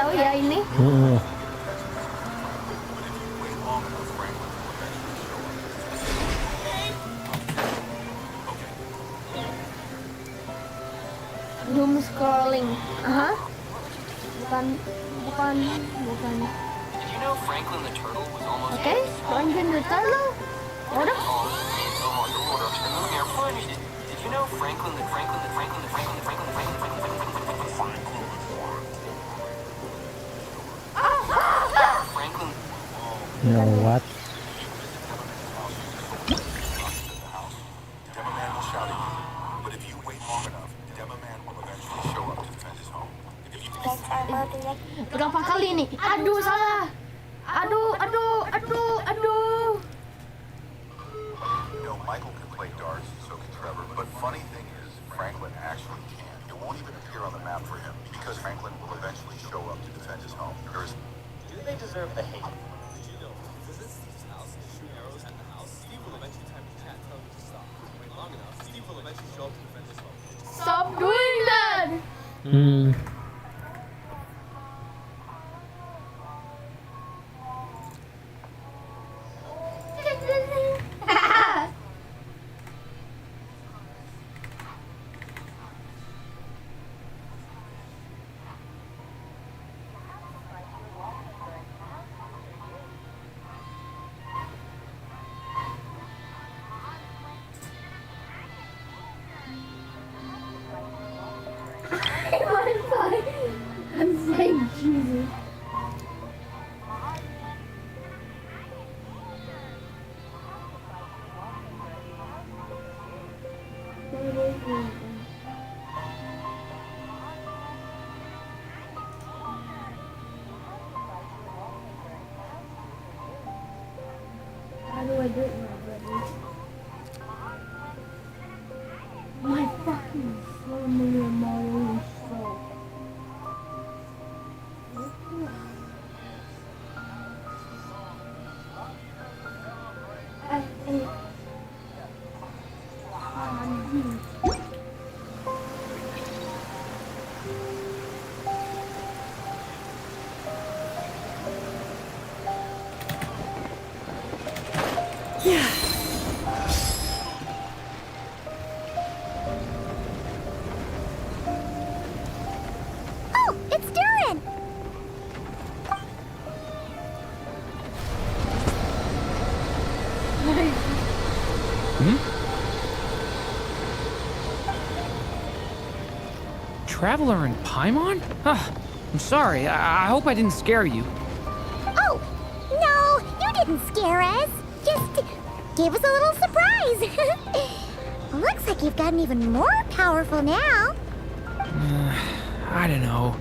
Oh ya ini. Doom scrolling. Aha. Bukan. Oke, Franklin the Turtle. Udah. No, what? Berapa kali nih? Aduh, salah. Aduh. No, Michael can play darts, so can Trevor. But funny thing is, Franklin actually can. It won't even appear on the map for him because Franklin will eventually show up to defend his home. Do they deserve the hate? Did you know? Visit Steve's house, shoot arrows at the house. Steve will eventually type a chat, tell him to stop. Wait long enough, Steve will eventually show up to defend his home. Stop doing that. I'm saying Jesus. How do I do it, my brother? My fucking family and my own soul. Oh, it's Durin! Traveler in Paimon? I'm sorry. I hope I didn't scare you. Oh, no, you didn't scare us. Just gave us a little surprise. Looks like you've gotten even more powerful now. I don't know.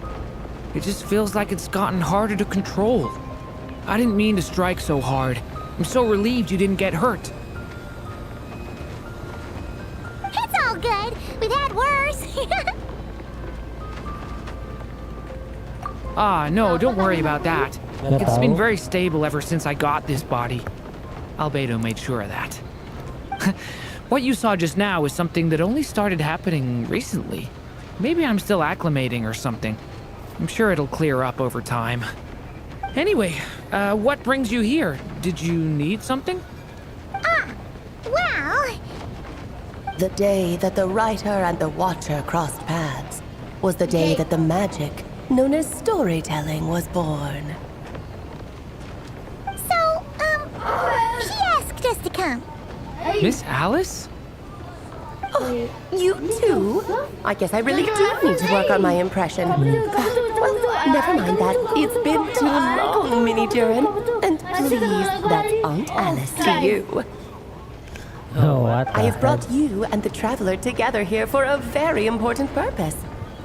It just feels like it's gotten harder to control. I didn't mean to strike so hard. I'm so relieved you didn't get hurt. It's all good. We've had worse. No, don't worry about that. It's been very stable ever since I got this body. Albedo made sure of that. What you saw just now is something that only started happening recently. Maybe I'm still acclimating or something. I'm sure it'll clear up over time. Anyway, what brings you here? Did you need something? Well, The day that the writer and the watcher crossed paths was the day that the magic known as storytelling was born. so, she asked us to come. Miss Alice? You too? I guess I really do need to work on my impression. Well, never mind that. It's been too long, Mini Durin. And please, that's Aunt Alice to you. Oh, what I the have brought heck? you and the Traveler together here for a very important purpose.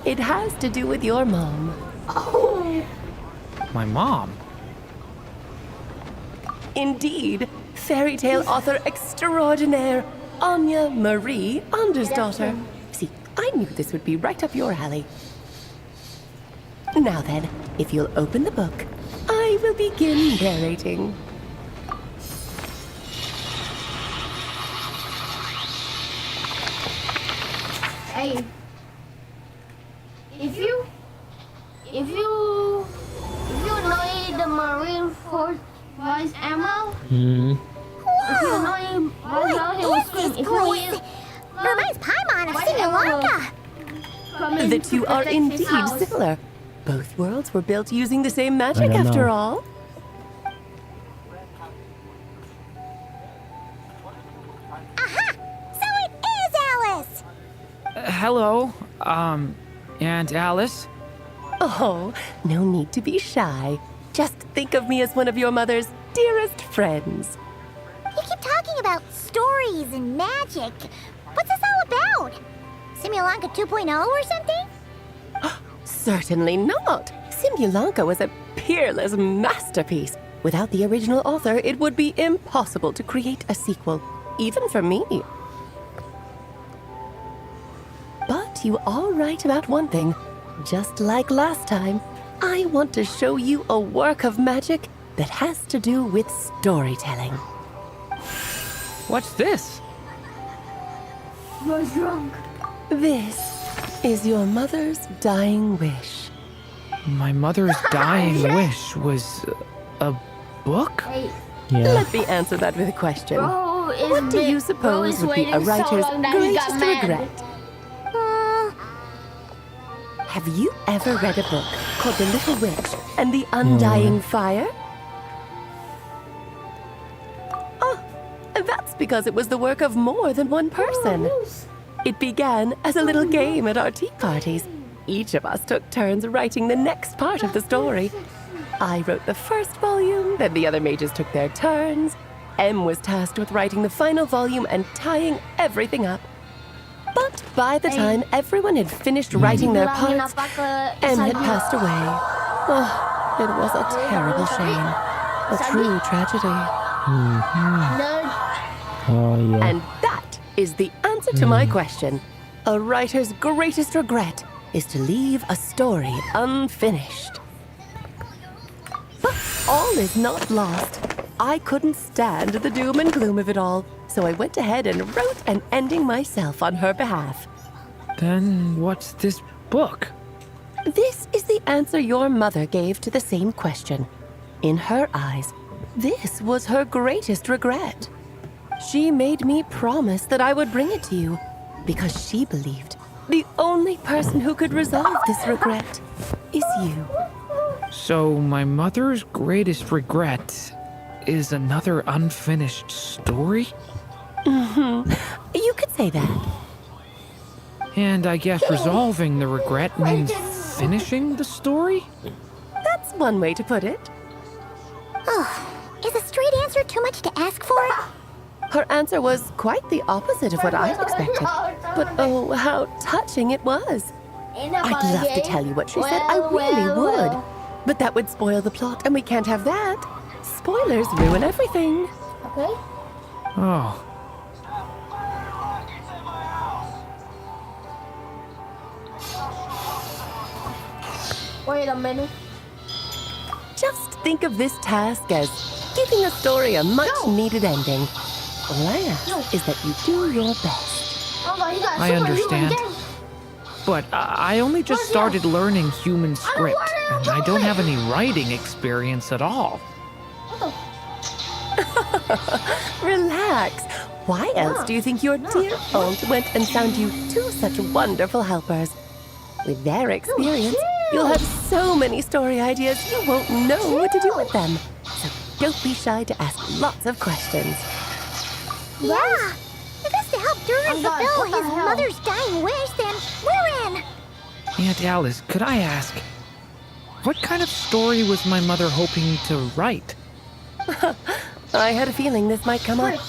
It has to do with your mom. My mom? Indeed, fairy tale author extraordinaire, Anya Marie Andersdaughter. See, I knew this would be right up your alley. Now then, if you'll open the book, I will begin narrating. Hey, if you the Marine Force Vice Admiral? Hmm. If you know him, right now he will scream. If you know him, It reminds Paimon of Vice Simulanka. come in The to two are protect his indeed house. similar. Both worlds were built using the same magic don't after know. all. Aha! So it is Alice! Hello, Aunt Alice. Oh, no need to be shy. Just think of me as one of your mother's dearest friends. You keep talking about stories and magic. What's this all about? Simulanka 2.0 or something? Certainly not. Simulanka was a peerless masterpiece. Without the original author, it would be impossible to create a sequel, even for me. But you are right about one thing. Just like last time, I want to show you a work of magic that has to do with storytelling. What's this? You're drunk. This is your mother's dying wish. My mother's dying wish was a book? Hey, Yeah. Let me answer that with a question. bro is What do you bro suppose is would be a waiting so writer's long that he got greatest mad. regret? Have you ever read a book called The Little Witch and the Undying Fire? Oh, that's because it was the work of more than one person. It began as a little game at our tea parties. Each of us took turns writing the next part of the story. I wrote the first volume, then the other mages took their turns. Em was tasked with writing the final volume and tying everything up. But by the time everyone had finished writing their parts, Em had passed away. Oh, it was a terrible shame. A true tragedy. Oh, yeah. And that is the answer to my question. A writer's greatest regret is to leave a story unfinished. But all is not lost. I couldn't stand the doom and gloom of it all, so I went ahead and wrote an ending myself on her behalf. Then what's this book? This is the answer your mother gave to the same question. In her eyes, this was her greatest regret. She made me promise that I would bring it to you because she believed the only person who could resolve this regret is you. So my mother's greatest regret is another unfinished story? You could say that. And I guess resolving the regret means finishing the story? That's one way to put it. Is a straight answer too much to ask for? Her answer was quite the opposite of what I'd expected. But oh, how touching it was. I'd love to tell you what she said. I really would. But that would spoil the plot, and we can't have that. Spoilers ruin everything. Okay. Oh, Wait a minute. Just think of this task as giving a story a much-needed ending. Last is that you do your best. Oh my God, I superhuman understand. gang. but I only just started learning human script, and I don't have any writing experience at all. Relax. Why else do you think your dear aunt went and found you two such wonderful helpers? With their experience, you'll have so many story ideas you won't know what to do with them. So don't be shy to ask lots of questions. Yeah. If it's to help Durin Oh, God, fulfill what the his hell? mother's dying wish, then we're in. Aunt Alice, could I ask, what kind of story was my mother hoping to write? I had a feeling this might come up,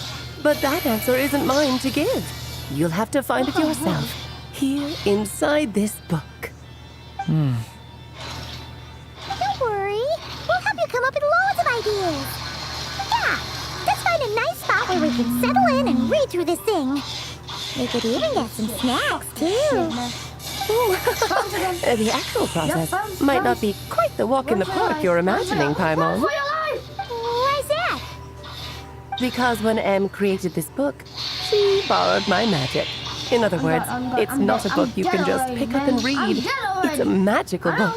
but that answer isn't mine to give. You'll have to find it yourself, here inside this book. Don't worry. We'll help you come up with loads of ideas. Yeah. Let's find a nice spot where we can settle in and read through this thing. We could even get some snacks, too. The actual process might not be quite the walk in the park you're imagining, Paimon. Why is that? Because when Em created this book, she borrowed my magic. In other words, it's not a book you can just pick up and read. It's a magical book.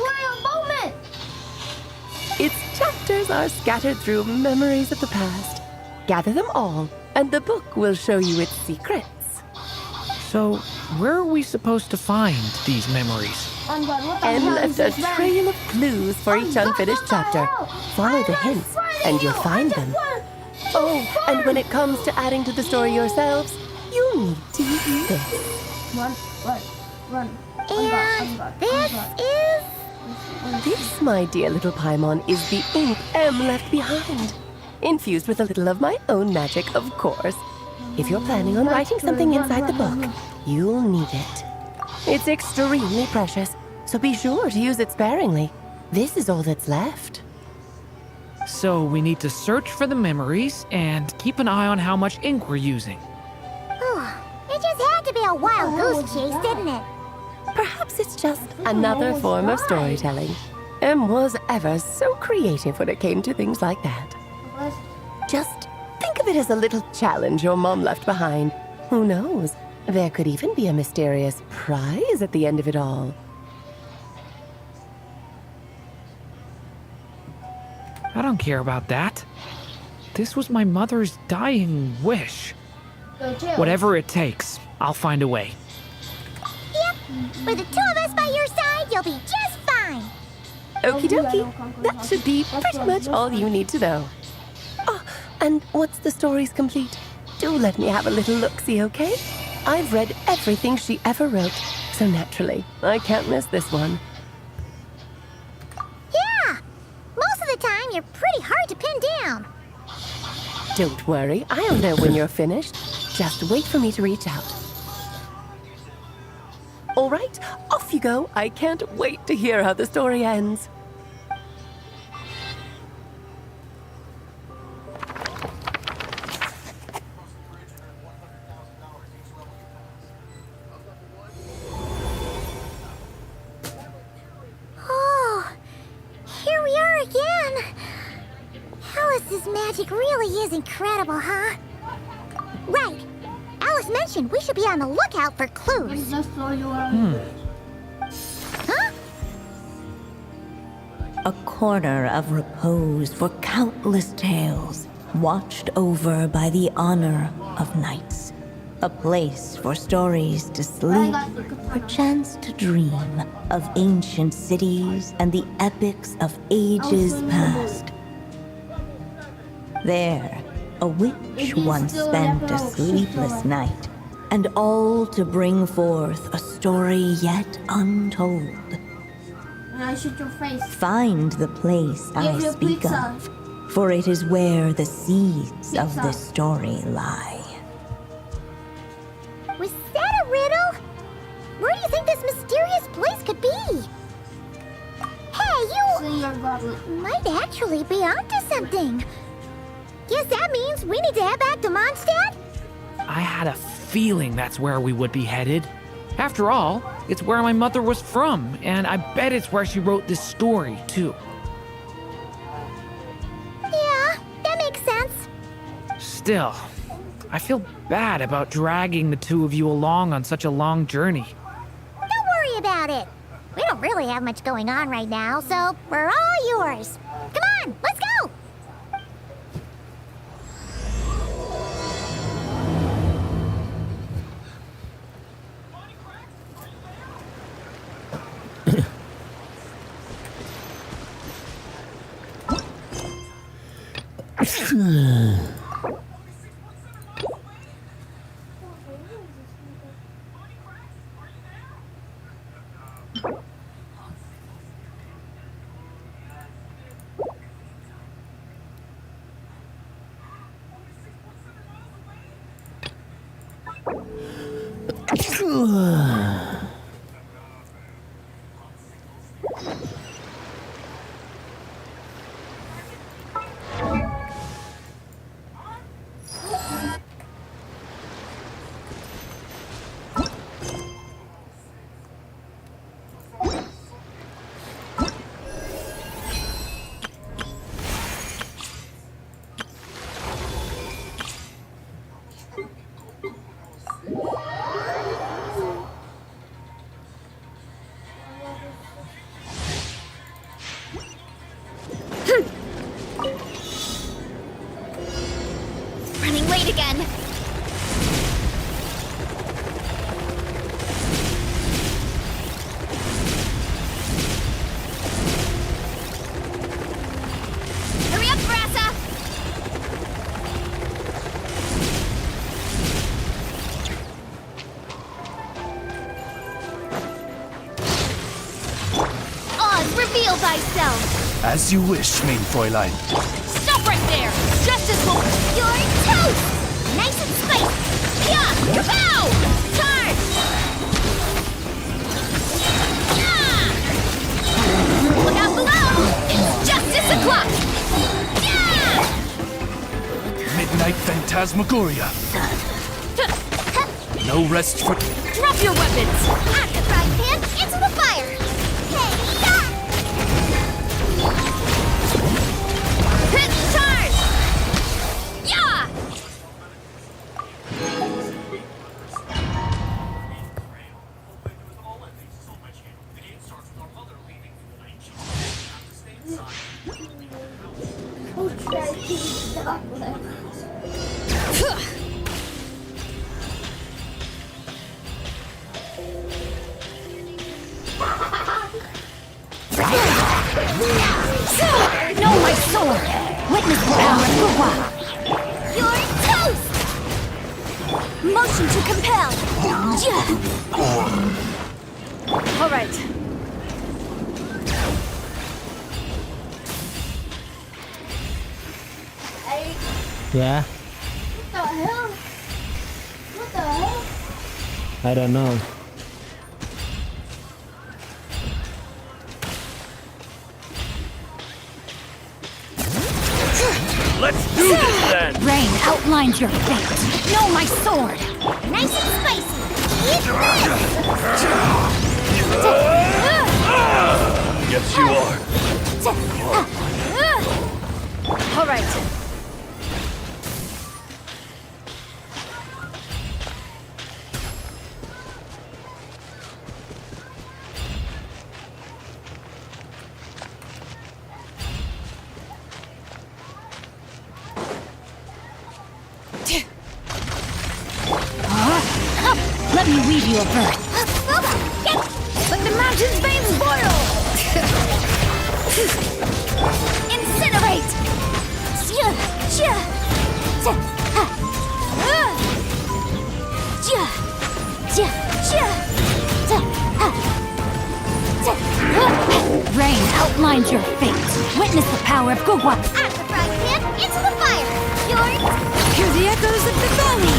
It's chapters are scattered through memories of the past. Gather them all, and the book will show you its secrets. So, where are we supposed to find these memories? M left a trail of clues for each unfinished chapter. Follow the hints, and you'll find them. Oh, and when it comes to adding to the story yourselves, you need to use this. Run. And this is... This, my dear little Paimon, is the ink M left behind. Infused with a little of my own magic, of course. If you're planning on writing something inside the book, you'll need it. It's extremely precious, so be sure to use it sparingly. This is all that's left. So, we need to search for the memories and keep an eye on how much ink we're using. It just had to be a wild goose chase, didn't it? Perhaps it's just another form of storytelling. M was ever so creative when it came to things like that. Just think of it as a little challenge your mom left behind. Who knows? There could even be a mysterious prize at the end of it all. I don't care about that. This was my mother's dying wish. Whatever it takes, I'll find a way. Yep. With the two of us by your side, you'll be just fine. Okie dokie. That should be pretty much all you need to know. Oh, and once the story's complete, do let me have a little look-see, okay? I've read everything she ever wrote, so naturally, I can't miss this one. Yeah. Most of the time, you're pretty hard to pin down. Don't worry, I'll know when you're finished. Just wait for me to reach out. All right, off you go. I can't wait to hear how the story ends. Oh, here we are again. Alice's magic really is incredible, huh? Right. Alice mentioned we should be on the lookout for clues. Huh? A corner of repose for countless tales, watched over by the honor of knights. A place for stories to sleep, perchance to dream of ancient cities and the epics of ages past. There, a witch once spent a sleepless night, and all to bring forth a story yet untold. Shoot your face. Find the place I speak of, for it is where the seeds of this story lie. Was that a riddle? Where do you think this mysterious place could be? Hey, you might actually be onto something. Guess that means we need to head back to Mondstadt? I had a feeling that's where we would be headed. After all, it's where my mother was from, and I bet it's where she wrote this story, too. Yeah, that makes sense. Still, I feel bad about dragging the two of you along on such a long journey. Don't worry about it. We don't really have much going on right now, so we're all yours. Come on, let's go! Reveal thyself! As you wish, mein Fräulein. Stop right there! Justice will... You're toast! Nice and spicy! Yeah! Kapow! Charge! Yeah! Look out below! It's justice o'clock! Yeah! Midnight Phantasmagoria. No rest for... Drop your weapons! At the frying pan, into the fire! Hey-ya! Hit charge! Yeah! Who tried to stop us? Know my sword! Witness the power of Gugwa! You're toast! Motion to compel! All right. Hey, Yeah, what the hell? What the hell? I don't know. Let's do this then! Rain outlines your fate. Know my sword! Nice and spicy! Eat this! Yes, you are. All right. Let me weave you a birth. Let the mountain's veins boil! Incinerate! Rain outlines your fate. Witness the power of Gugwa. At the frying pan, into the fire. Hear the echoes of the valley.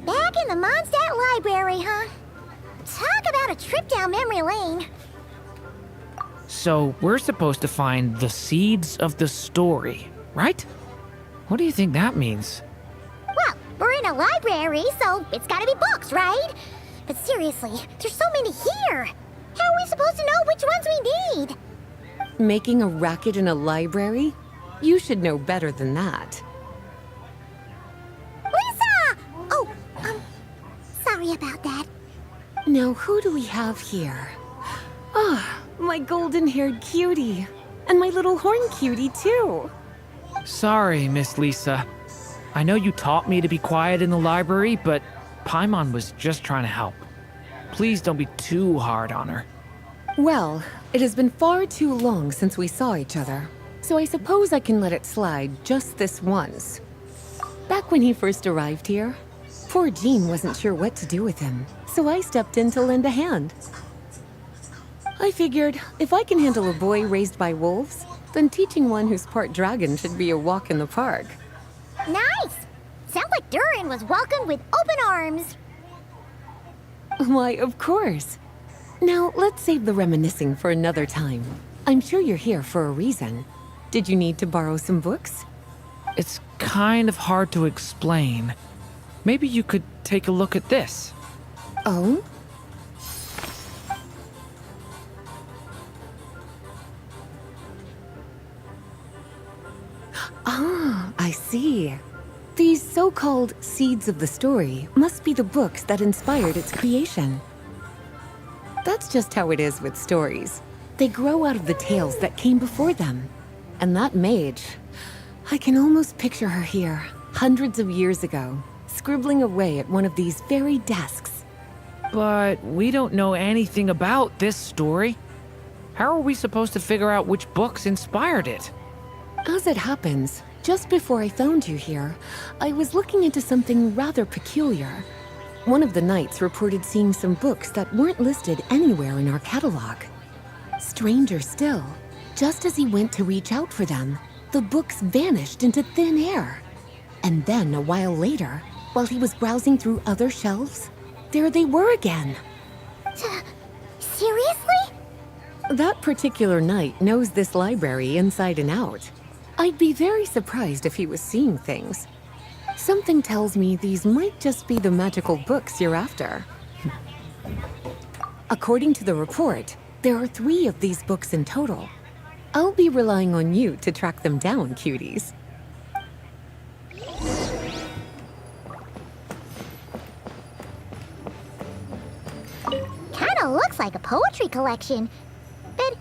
Back in the Mondstadt Library, huh? Talk about a trip down memory lane. So we're supposed to find the seeds of the story, right? What do you think that means? Well, we're in a library, so it's gotta be books, right? But seriously, there's so many here. How are we supposed to know which ones we need? Making a racket in a library? You should know better than that. Lisa! Oh, sorry about that. Now, who do we have here? Ah, my golden-haired cutie. And my little horn cutie, too. Sorry, Miss Lisa. I know you taught me to be quiet in the library, but Paimon was just trying to help. Please don't be too hard on her. Well, it has been far too long since we saw each other, so I suppose I can let it slide just this once. Back when he first arrived here, poor Jean wasn't sure what to do with him, so I stepped in to lend a hand. I figured, if I can handle a boy raised by wolves, then teaching one who's part dragon should be a walk in the park. Nice! Sounds like Durin was welcomed with open arms. Why, of course. Now, let's save the reminiscing for another time. I'm sure you're here for a reason. Did you need to borrow some books? It's kind of hard to explain. Maybe you could take a look at this. Oh? Ah, I see. These so-called seeds of the story must be the books that inspired its creation. That's just how it is with stories. They grow out of the tales that came before them. And that mage, I can almost picture her here, hundreds of years ago, scribbling away at one of these very desks. But we don't know anything about this story. How are we supposed to figure out which books inspired it? As it happens, just before I found you here, I was looking into something rather peculiar. One of the knights reported seeing some books that weren't listed anywhere in our catalog. Stranger still, just as he went to reach out for them, the books vanished into thin air. And then, a while later, while he was browsing through other shelves, there they were again. Seriously? That particular knight knows this library inside and out. I'd be very surprised if he was seeing things. Something tells me these might just be the magical books you're after. According to the report, there are 3 of these books in total. I'll be relying on you to track them down, cuties. Kinda looks like a poetry collection. But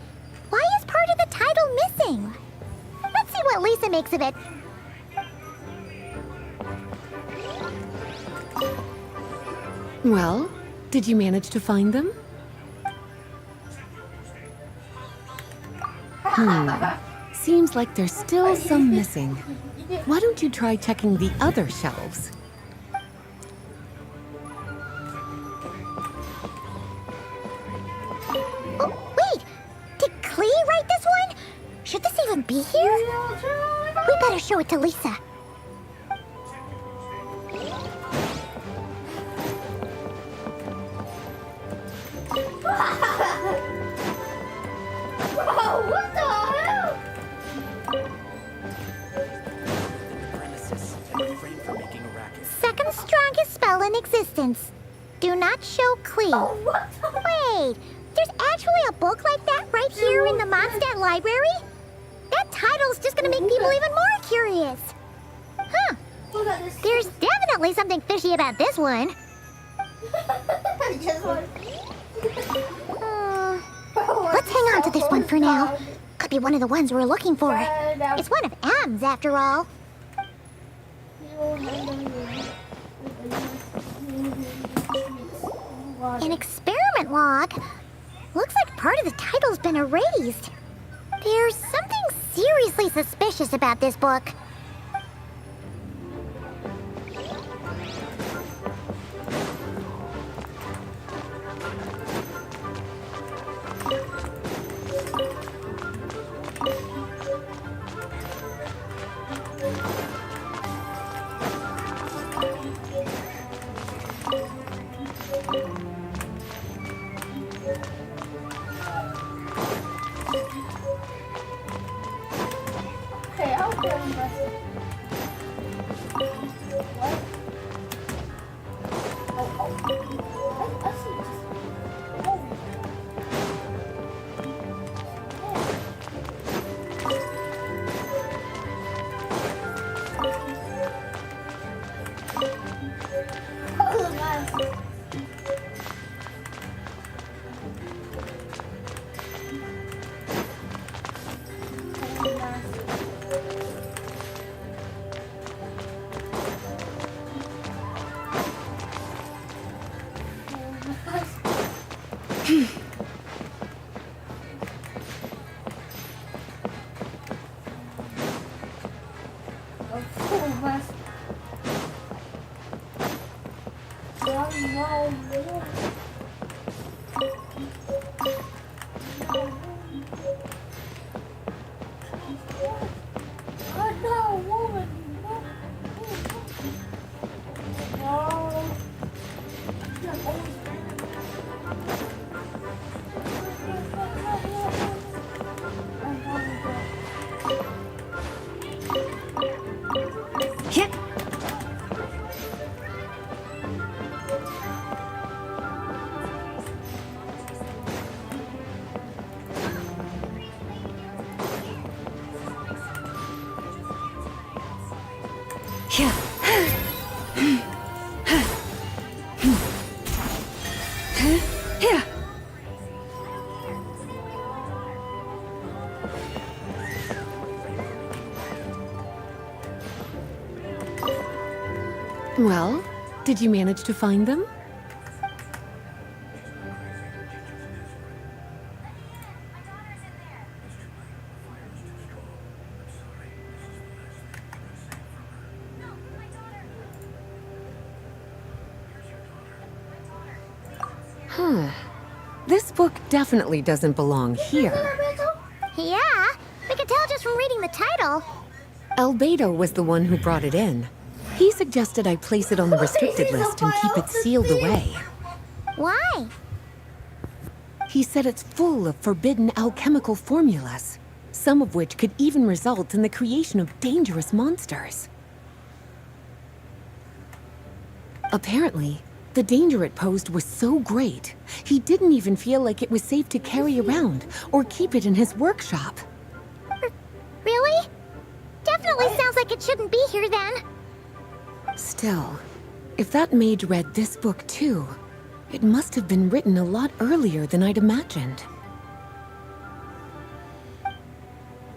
why is part of the title missing? Let's see what Lisa makes of it. Well, did you manage to find them? Seems like there's still some missing. Why don't you try checking the other shelves? Oh, wait! Did Klee write this one? Should this even be here? We better show it to Lisa. What the hell? Premises and refrain from making a racket. Second strongest spell in existence. Do not show Klee. Wait, there's actually a book like that right here in the Mondstadt library? That title's just gonna make people even more curious. Huh. There's definitely something fishy about this one. Let's hang on to this one for now. Could be one of the ones we're looking for. It's one of M's, after all. An experiment log. Looks like part of the title's been erased. There's something seriously suspicious about this book. Okay, I'll go investigate. Well, did you manage to find them? Huh. This book definitely doesn't belong here. Yeah, we could tell just from reading the title. Albedo was the one who brought it in. He suggested I place it on the restricted list and keep it sealed away. Why? He said it's full of forbidden alchemical formulas, some of which could even result in the creation of dangerous monsters. Apparently, the danger it posed was so great, he didn't even feel like it was safe to carry around or keep it in his workshop. Really? Definitely sounds like it shouldn't be here then. Still, if that mage read this book too, it must have been written a lot earlier than I'd imagined.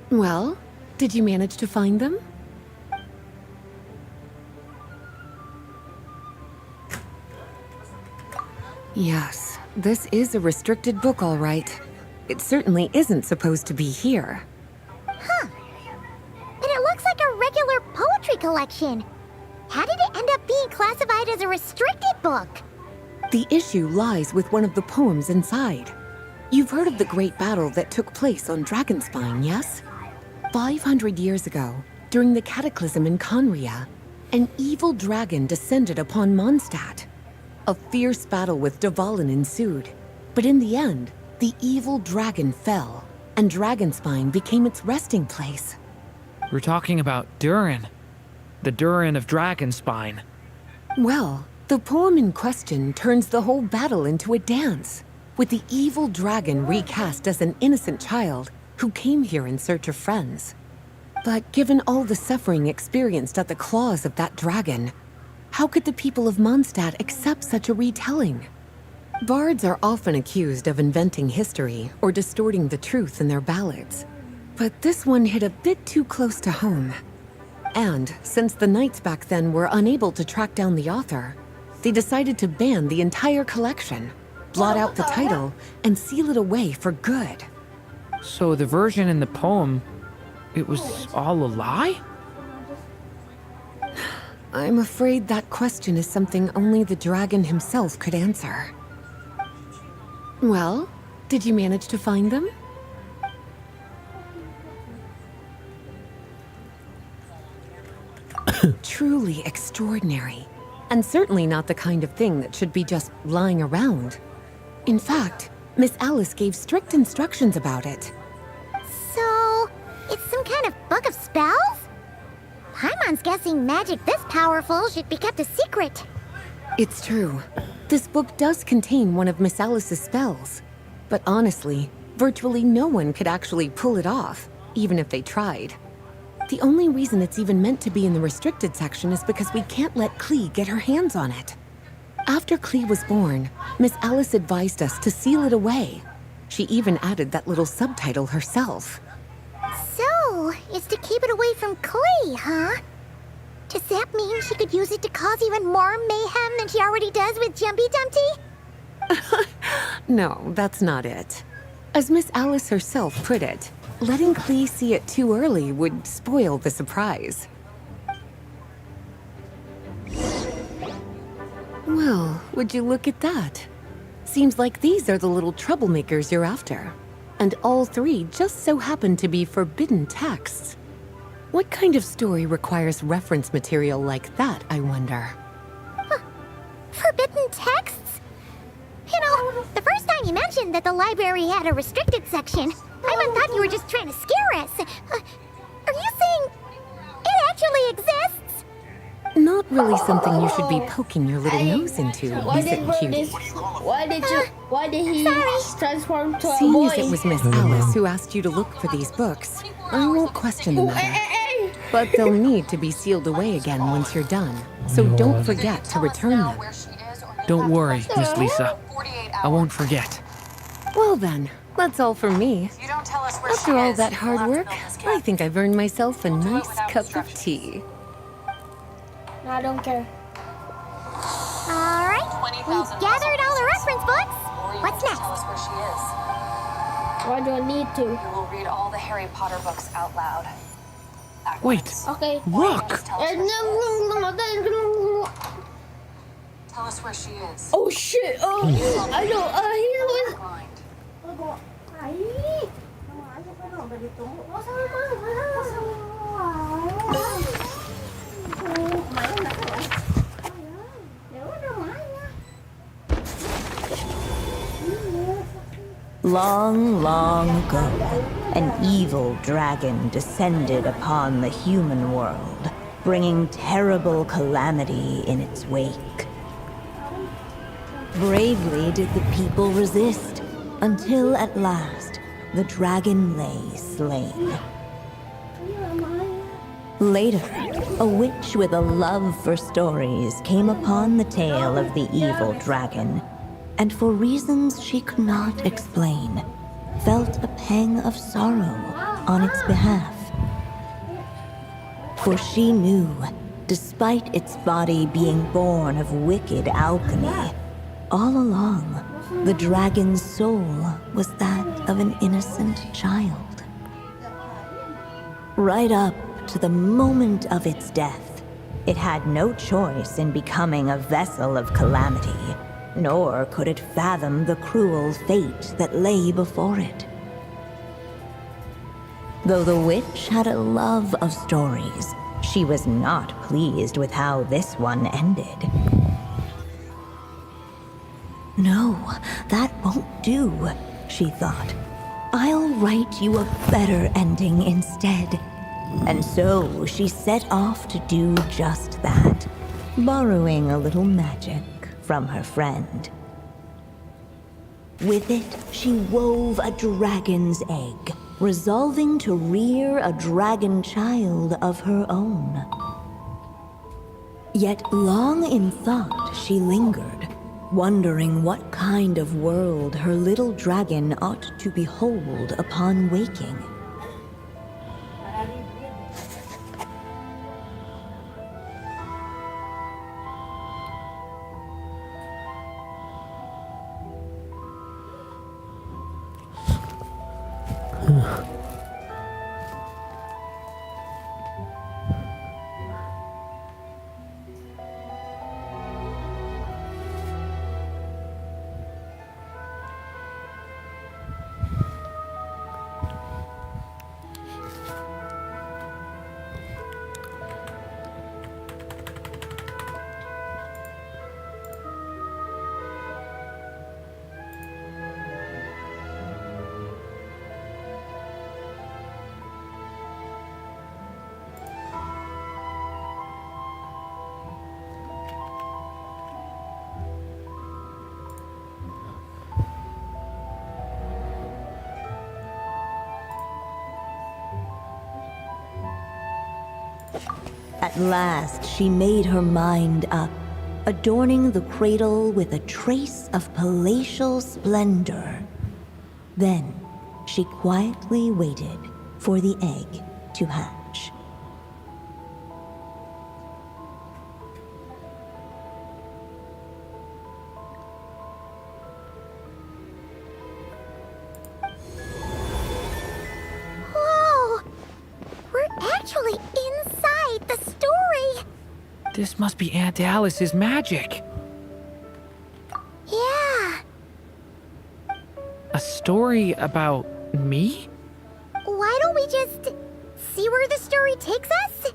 Well, did you manage to find them? Yes, this is a restricted book, all right. It certainly isn't supposed to be here. Huh. But it looks like a regular poetry collection. How did it end up being classified as a restricted book? The issue lies with one of the poems inside. You've heard of the great battle that took place on Dragonspine, yes? 500 years ago, during the cataclysm in Conria, an evil dragon descended upon Mondstadt. A fierce battle with Dvalin ensued, but in the end, the evil dragon fell, and Dragonspine became its resting place. We're talking about Durin. The Durin of Dragonspine. Well, the poem in question turns the whole battle into a dance, with the evil dragon recast as an innocent child who came here in search of friends. But given all the suffering experienced at the claws of that dragon, how could the people of Mondstadt accept such a retelling? Bards are often accused of inventing history or distorting the truth in their ballads. But this one hit a bit too close to home. And since the knights back then were unable to track down the author, they decided to ban the entire collection, blot out the title, and seal it away for good. So the version in the poem, it was all a lie? I'm afraid that question is something only the dragon himself could answer. Well, did you manage to find them? Truly extraordinary, and certainly not the kind of thing that should be just lying around. In fact, Miss Alice gave strict instructions about it. So, it's some kind of book of spells? Paimon's guessing magic this powerful should be kept a secret. It's true. This book does contain one of Miss Alice's spells. But honestly, virtually no one could actually pull it off, even if they tried. The only reason it's even meant to be in the restricted section is because we can't let Klee get her hands on it. After Klee was born, Miss Alice advised us to seal it away. She even added that little subtitle herself. So, it's to keep it away from Klee, huh? Does that mean she could use it to cause even more mayhem than she already does with Jumpy Dumpty? No, that's not it. As Miss Alice herself put it, letting Klee see it too early would spoil the surprise. Well, Would you look at that? Seems like these are the little troublemakers you're after. And all three just so happen to be forbidden texts. What kind of story requires reference material like that, I wonder? Forbidden texts? You know, the first time you mentioned that the library had a restricted section, I even thought you were just trying to scare us. Are you saying it actually exists? Not really something you should be poking your little nose into, Why is it, did cutie? why did he transform to a Seeing boy? as it was Miss Alice who asked you to look for these books, I won't question the matter. But they'll need to be sealed away again once you're done, so don't forget to return them. Don't worry, Miss Lisa. I won't forget. Well then, that's all for me. After all that hard work, I think I've earned myself a nice cup of tea. No, I don't care. Alright, we've gathered all the reference books. What's next? Why do I need to? You will read all the Harry Potter books out loud. Wait, Okay. look! Tell us where she is. Oh shit! Oh, I know. He was. Long, long ago, an evil dragon descended upon the human world, bringing terrible calamity in its wake. Bravely did the people resist, until at last the dragon lay slain. Later, a witch with a love for stories came upon the tale of the evil dragon, and for reasons she could not explain, felt a pang of sorrow on its behalf. For she knew, despite its body being born of wicked alchemy, all along, the dragon's soul was that of an innocent child. Right up to the moment of its death, it had no choice in becoming a vessel of calamity, nor could it fathom the cruel fate that lay before it. Though the witch had a love of stories, she was not pleased with how this one ended. No, that won't do, she thought. I'll write you a better ending instead. And so she set off to do just that, borrowing a little magic from her friend. With it, she wove a dragon's egg, resolving to rear a dragon child of her own. Yet long in thought she lingered, wondering what kind of world her little dragon ought to behold upon waking. At last, she made her mind up, adorning the cradle with a trace of palatial splendor. Then, she quietly waited for the egg to hatch. Whoa! We're actually inside the story! This must be Aunt Alice's magic. story about me? Why don't we just see where the story takes us?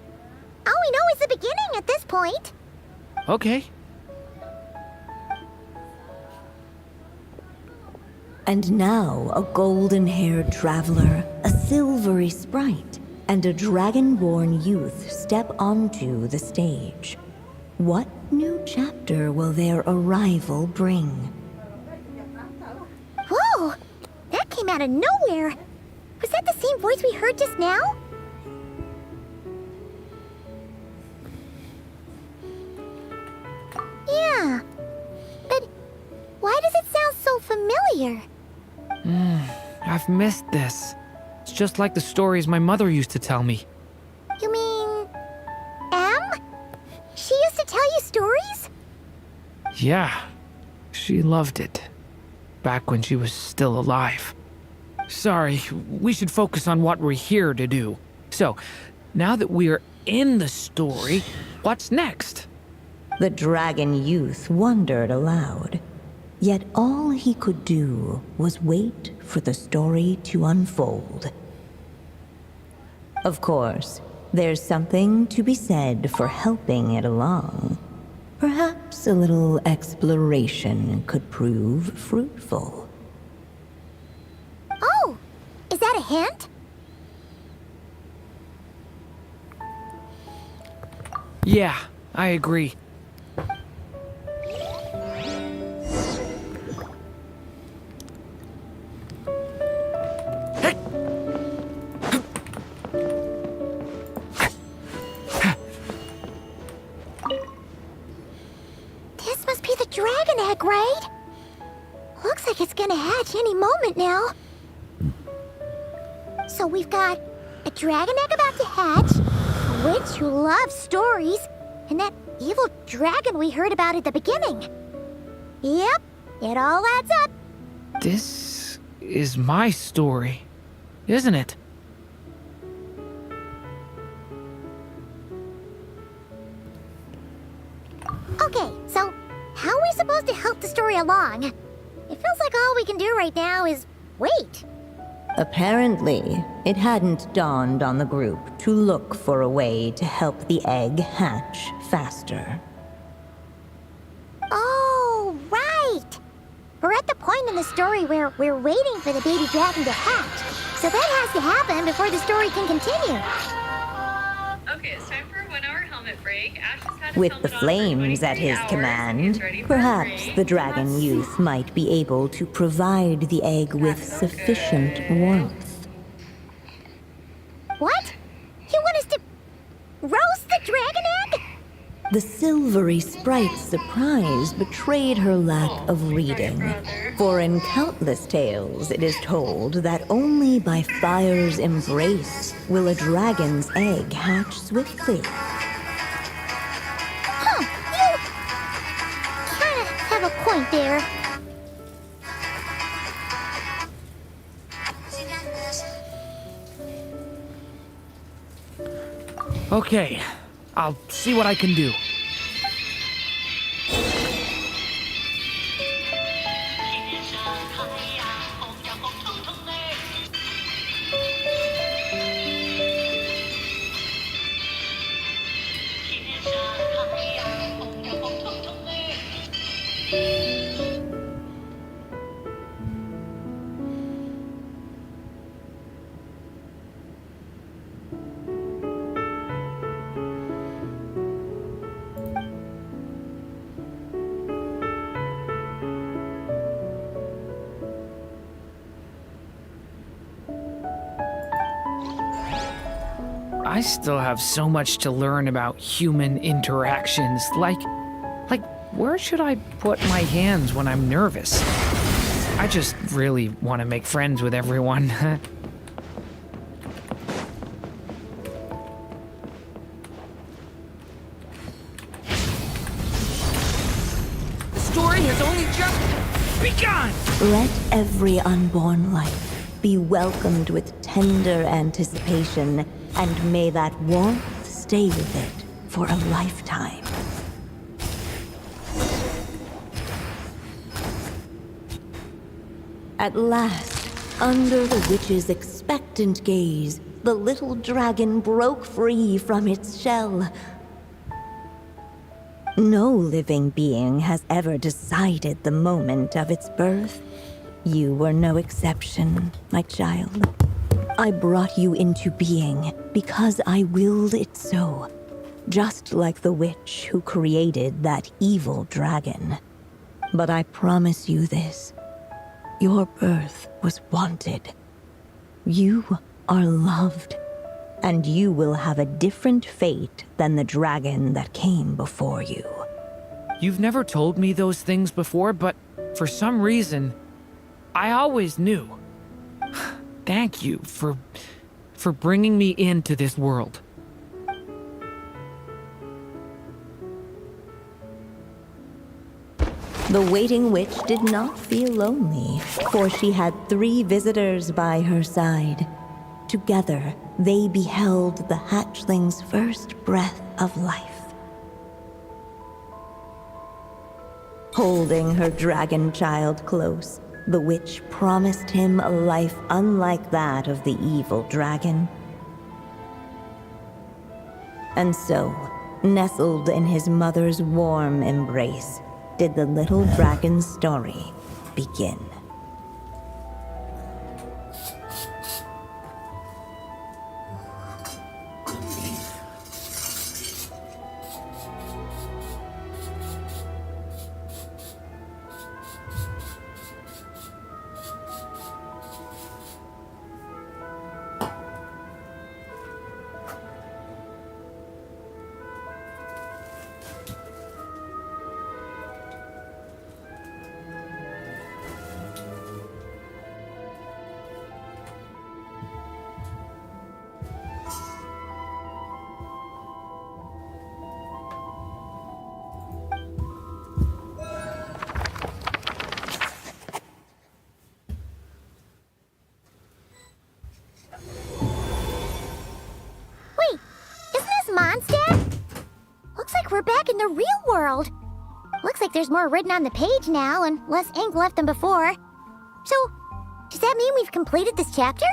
All we know is the beginning at this point. Okay. And now a golden-haired traveler, a silvery sprite, and a dragon-born youth step onto the stage. What new chapter will their arrival bring? Whoa! That came out of nowhere! Was that the same voice we heard just now? Yeah. But why does it sound so familiar? I've missed this. It's just like the stories my mother used to tell me. You mean... Em? She used to tell you stories? Yeah, she loved it. Back when she was still alive. Sorry, we should focus on what we're here to do. So, now that we're in the story, what's next? The dragon youth wondered aloud. Yet all he could do was wait for the story to unfold. Of course, there's something to be said for helping it along. Perhaps a little exploration could prove fruitful. Oh! Is that a hint? Yeah, I agree. This must be the dragon egg, right? Looks like it's gonna hatch any moment now. So we've got a dragon egg about to hatch, a witch who loves stories, and that evil dragon we heard about at the beginning. Yep, it all adds up. This is my story, isn't it? Okay, so how are we supposed to help the story along? It feels like all we can do right now is wait. Apparently, it hadn't dawned on the group to look for a way to help the egg hatch faster. Oh, right! We're at the point in the story where we're waiting for the baby dragon to hatch. So that has to happen before the story can continue. Okay, it's time for a 1 hour helmet break. Ash has had his With helmet the on for flames at 23 his hours. command, He's ready for a perhaps break. the dragon youth might be able to provide the egg with sufficient warmth. What? You want us to roast the dragon egg? The silvery sprite's surprise betrayed her lack of reading. For in countless tales, it is told that only by fire's embrace will a dragon's egg hatch swiftly. Huh, you kinda have a point there. Okay, I'll see what I can do. I still have so much to learn about human interactions. Like, where should I put my hands when I'm nervous? I just really want to make friends with everyone. The story has only just begun! Let every unborn life be welcomed with tender anticipation, and may that warmth stay with it for a lifetime. At last, Under the witch's expectant gaze, the little dragon broke free from its shell. No living being has ever decided the moment of its birth. You were no exception, my child. I brought you into being because I willed it so, just like the witch who created that evil dragon. But I promise you this. Your birth was wanted. You are loved, and you will have a different fate than the dragon that came before you. You've never told me those things before, but for some reason, I always knew. Thank you for bringing me into this world. The waiting witch did not feel lonely, for she had 3 visitors by her side. Together, they beheld the hatchling's first breath of life. Holding her dragon child close, the witch promised him a life unlike that of the evil dragon. And so, nestled in his mother's warm embrace, did the little dragon's story begin. We're back in the real world. Looks like there's more written on the page now and less ink left than before. So, does that mean we've completed this chapter?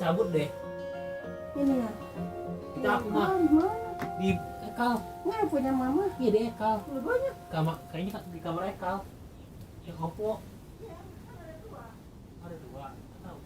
cabut deh. Ini ya. Kita aku mah Gimana? di Ekal. Nggak punya mama. Iya di Ekal. Banyak. Kayaknya di kamar Ekal. Yang Oppo. Ada dua. Nggak tahu.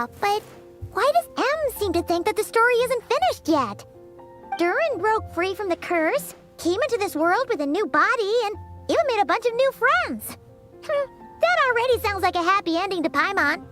stuff, but why does M seem to think that the story isn't finished yet? Durin broke free from the curse, came into this world with a new body, and even made a bunch of new friends. That already sounds like a happy ending to Paimon.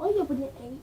Oh, you put it 8.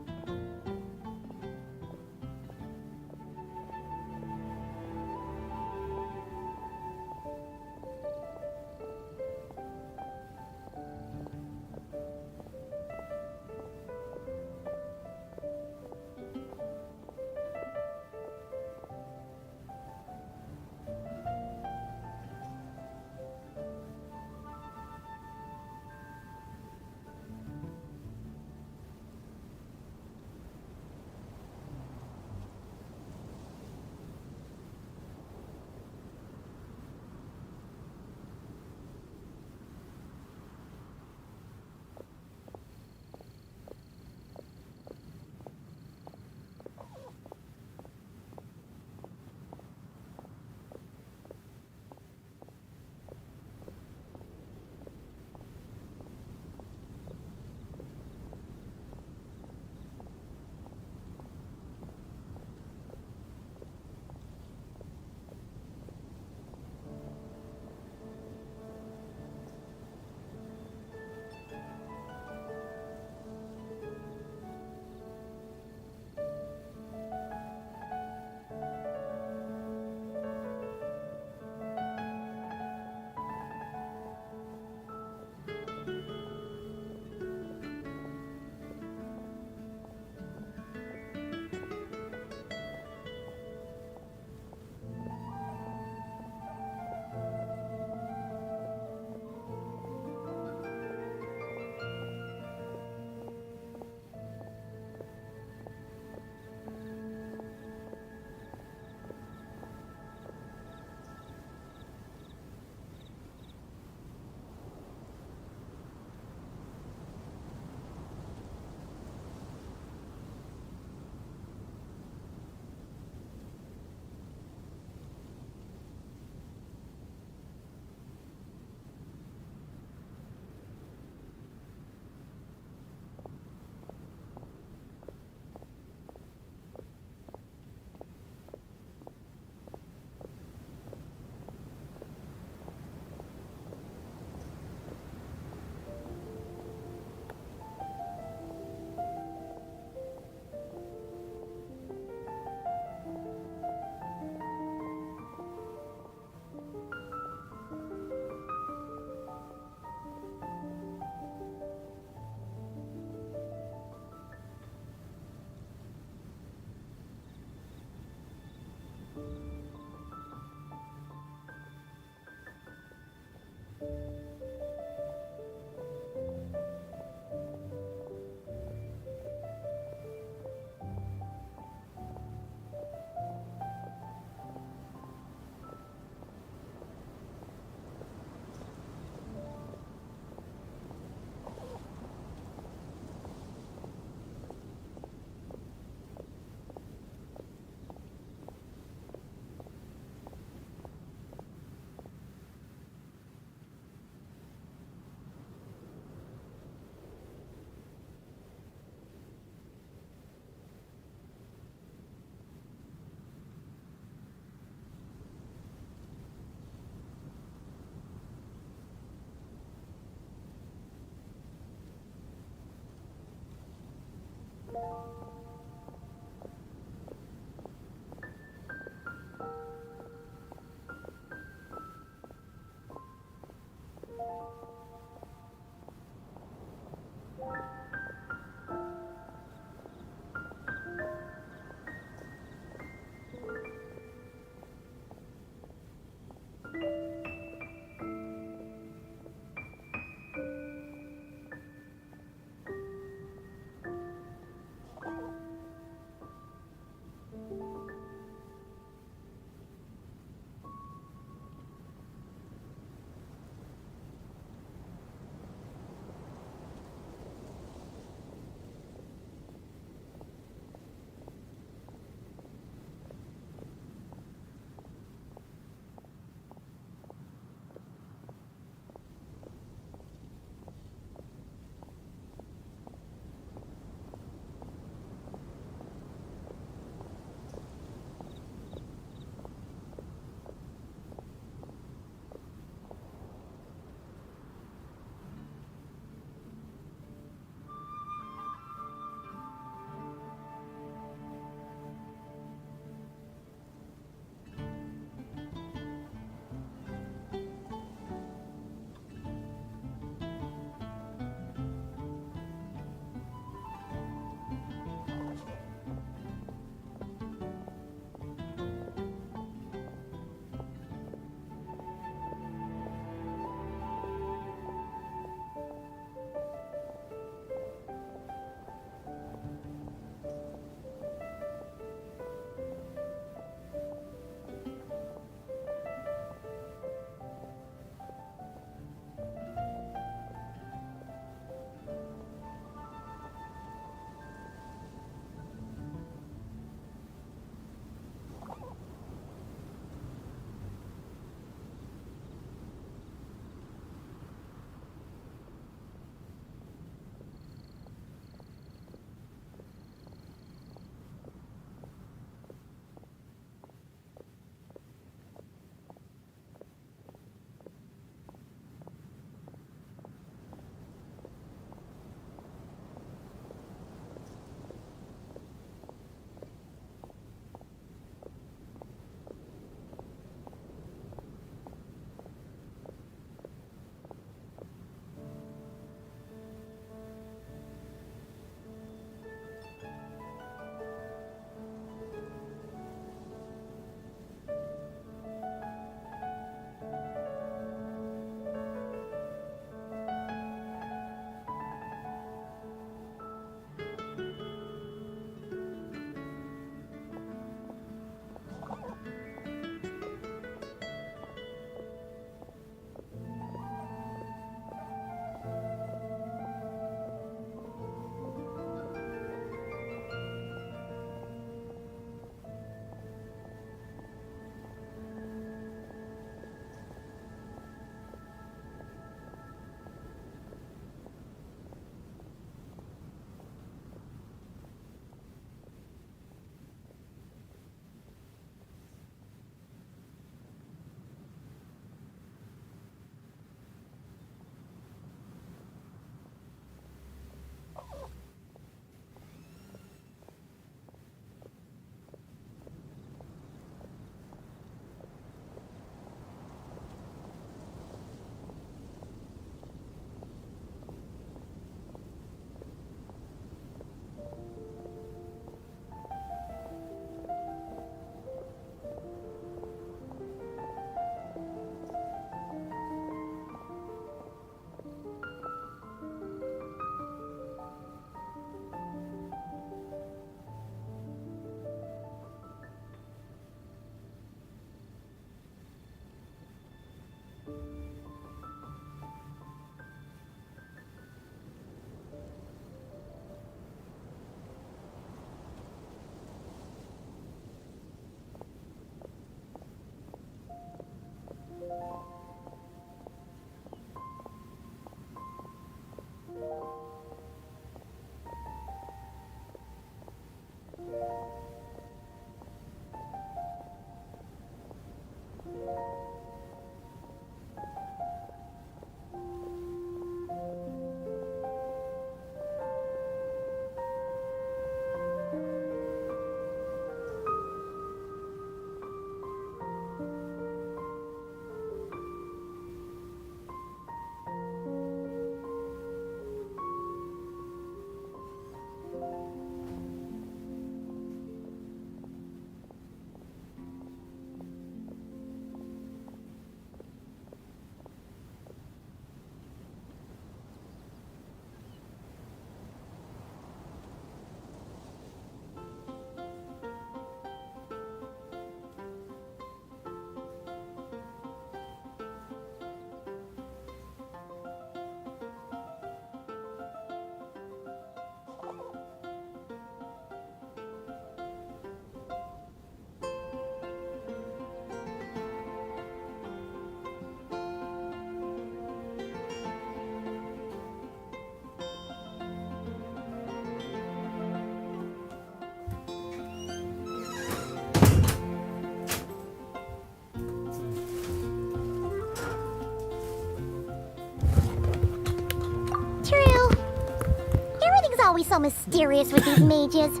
always so mysterious with these mages.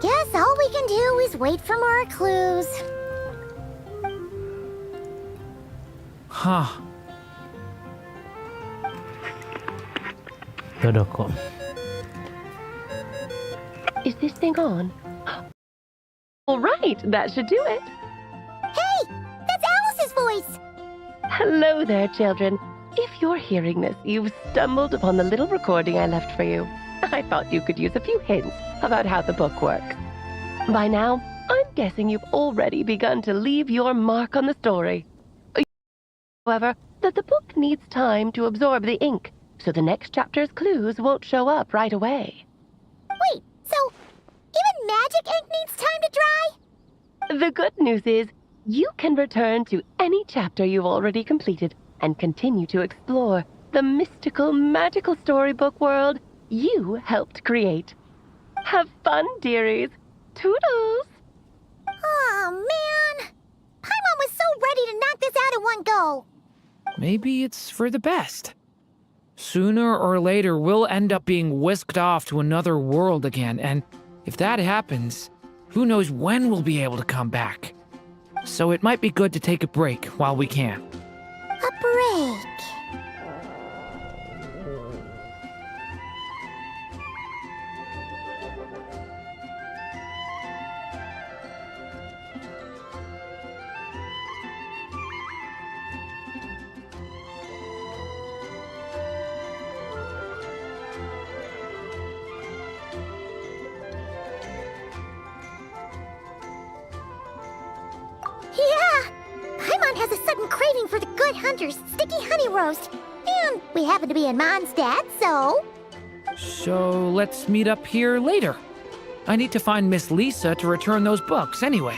Guess all we can do is wait for more clues. Huh. Yaudah kok. Is this thing on? All right, that should do it. Hey, that's Alice's voice. Hello there, children. If you're hearing this, you've stumbled upon the little recording I left for you. I thought you could use a few hints about how the book works. By now, I'm guessing you've already begun to leave your mark on the story. However, that the book needs time to absorb the ink, so the next chapter's clues won't show up right away. Wait, so even magic ink needs time to dry? The good news is, you can return to any chapter you've already completed and continue to explore the mystical, magical storybook world you helped create. Have fun, dearies. Toodles! Oh, man. Paimon was so ready to knock this out in one go. Maybe it's for the best. Sooner or later, we'll end up being whisked off to another world again, and if that happens, who knows when we'll be able to come back. So it might be good to take a break while we can. A break. Yeah! Paimon has a sudden craving for the Good Hunter's sticky honey roast. And we happen to be in Mondstadt, so... So let's meet up here later. I need to find Miss Lisa to return those books anyway.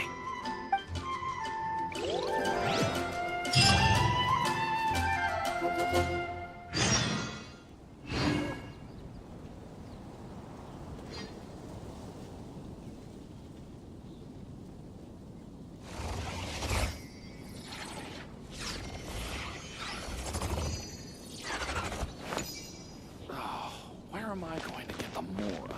Where am I going to get the more?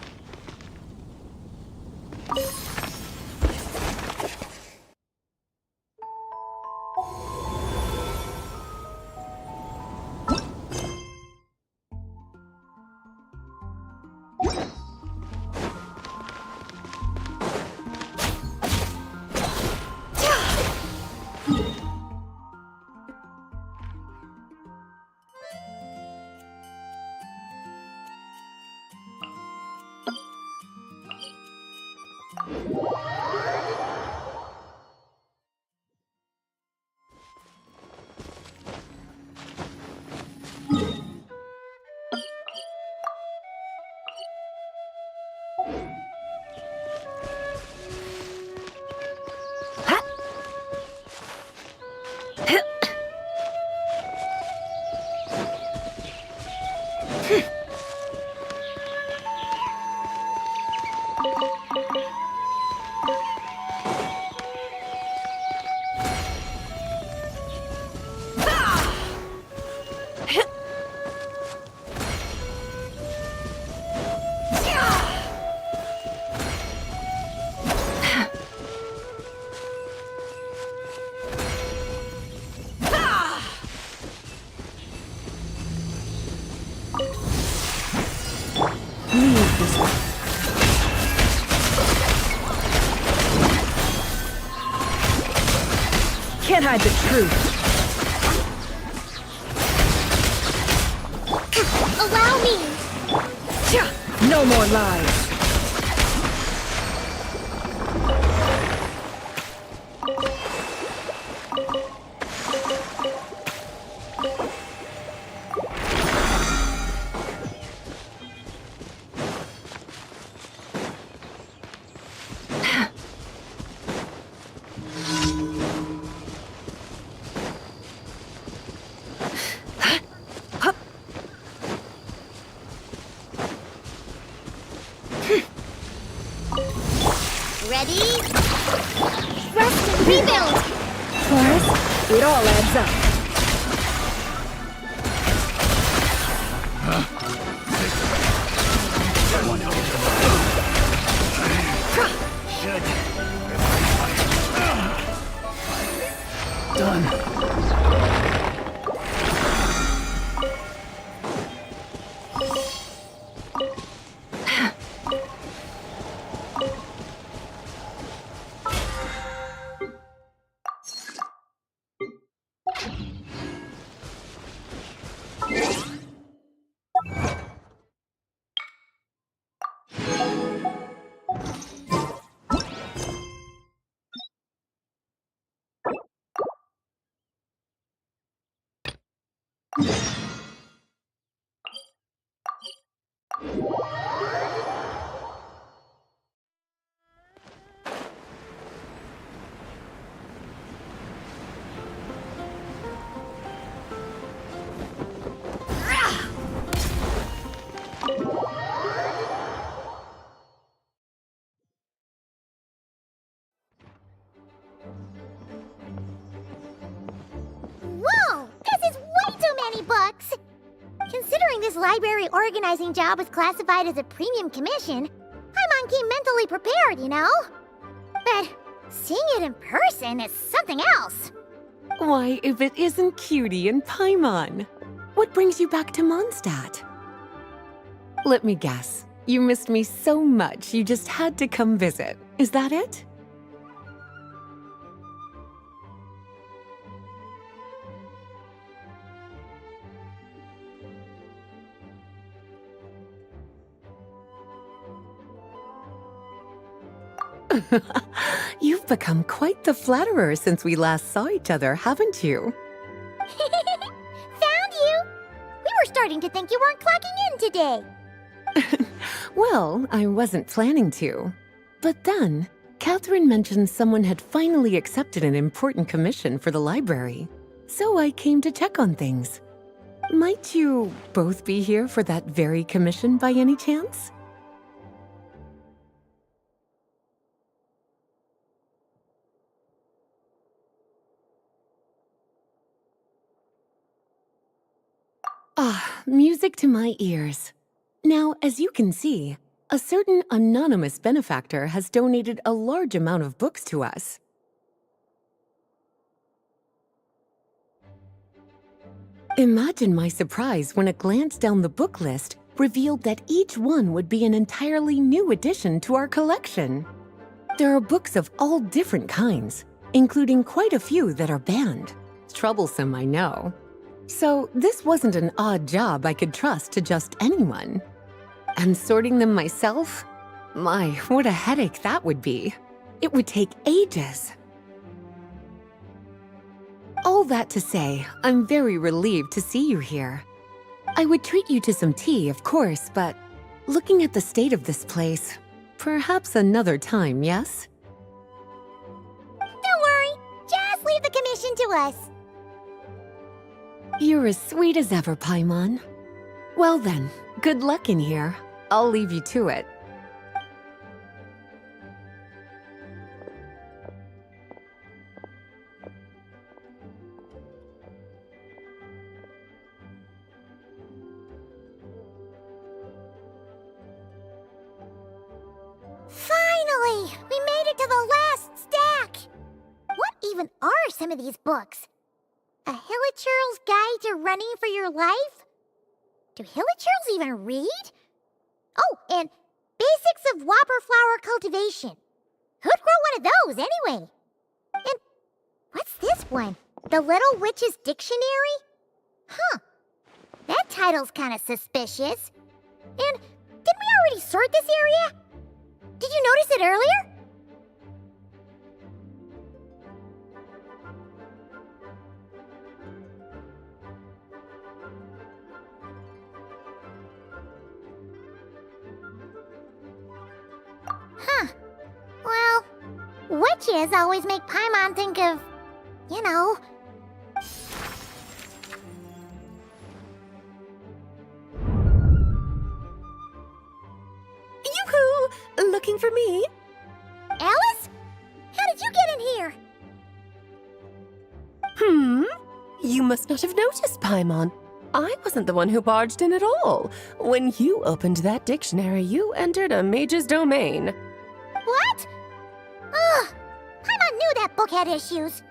Can't hide the truth. Allow me! No more lies. Ready? Rest and rebuild! Plus, it all adds up. Whoa! This is way too many books! Considering this library organizing job is classified as a premium commission, Paimon came mentally prepared, you know? But seeing it in person is something else. Why, if it isn't Cutie and Paimon? What brings you back to Mondstadt? Let me guess. You missed me so much you just had to come visit. Is that it? You've become quite the flatterer since we last saw each other, haven't you? Found you! We were starting to think you weren't clocking in today. Well, I wasn't planning to. But then, Catherine mentioned someone had finally accepted an important commission for the library. So I came to check on things. Might you both be here for that very commission by any chance? Ah, music to my ears. Now, as you can see, a certain anonymous benefactor has donated a large amount of books to us. Imagine my surprise when a glance down the book list revealed that each one would be an entirely new addition to our collection. There are books of all different kinds, including quite a few that are banned. Troublesome, I know. So this wasn't an odd job I could trust to just anyone. And sorting them myself? My, what a headache that would be. It would take ages. All that to say, I'm very relieved to see you here. I would treat you to some tea, of course, but looking at the state of this place, perhaps another time, yes? Don't worry, just leave the commission to us. You're as sweet as ever, Paimon. Well then, good luck in here. I'll leave you to it. Finally! We made it to the last stack! What even are some of these books? A Hilichurl's Guide to Running for Your Life? Do Hilichurls even read? Oh, and Basics of Whopper Flower Cultivation. Who'd grow one of those, anyway? And what's this one? The Little Witch's Dictionary? Huh. That title's kind of suspicious. And didn't we already sort this area? Did you notice it earlier? Huh. Well, witches always make Paimon think of, you know. Yoo-hoo! Looking for me? Alice? How did you get in here? You must not have noticed, Paimon. I wasn't the one who barged in at all. When you opened that dictionary, you entered a mage's domain. What? Ugh. Paimon knew that book had issues.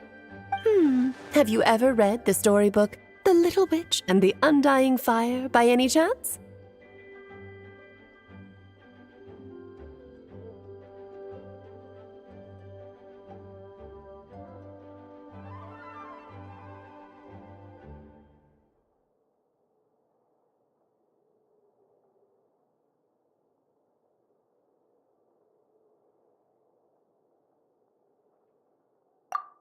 Have you ever read the storybook, The Little Witch and the Undying Fire, by any chance?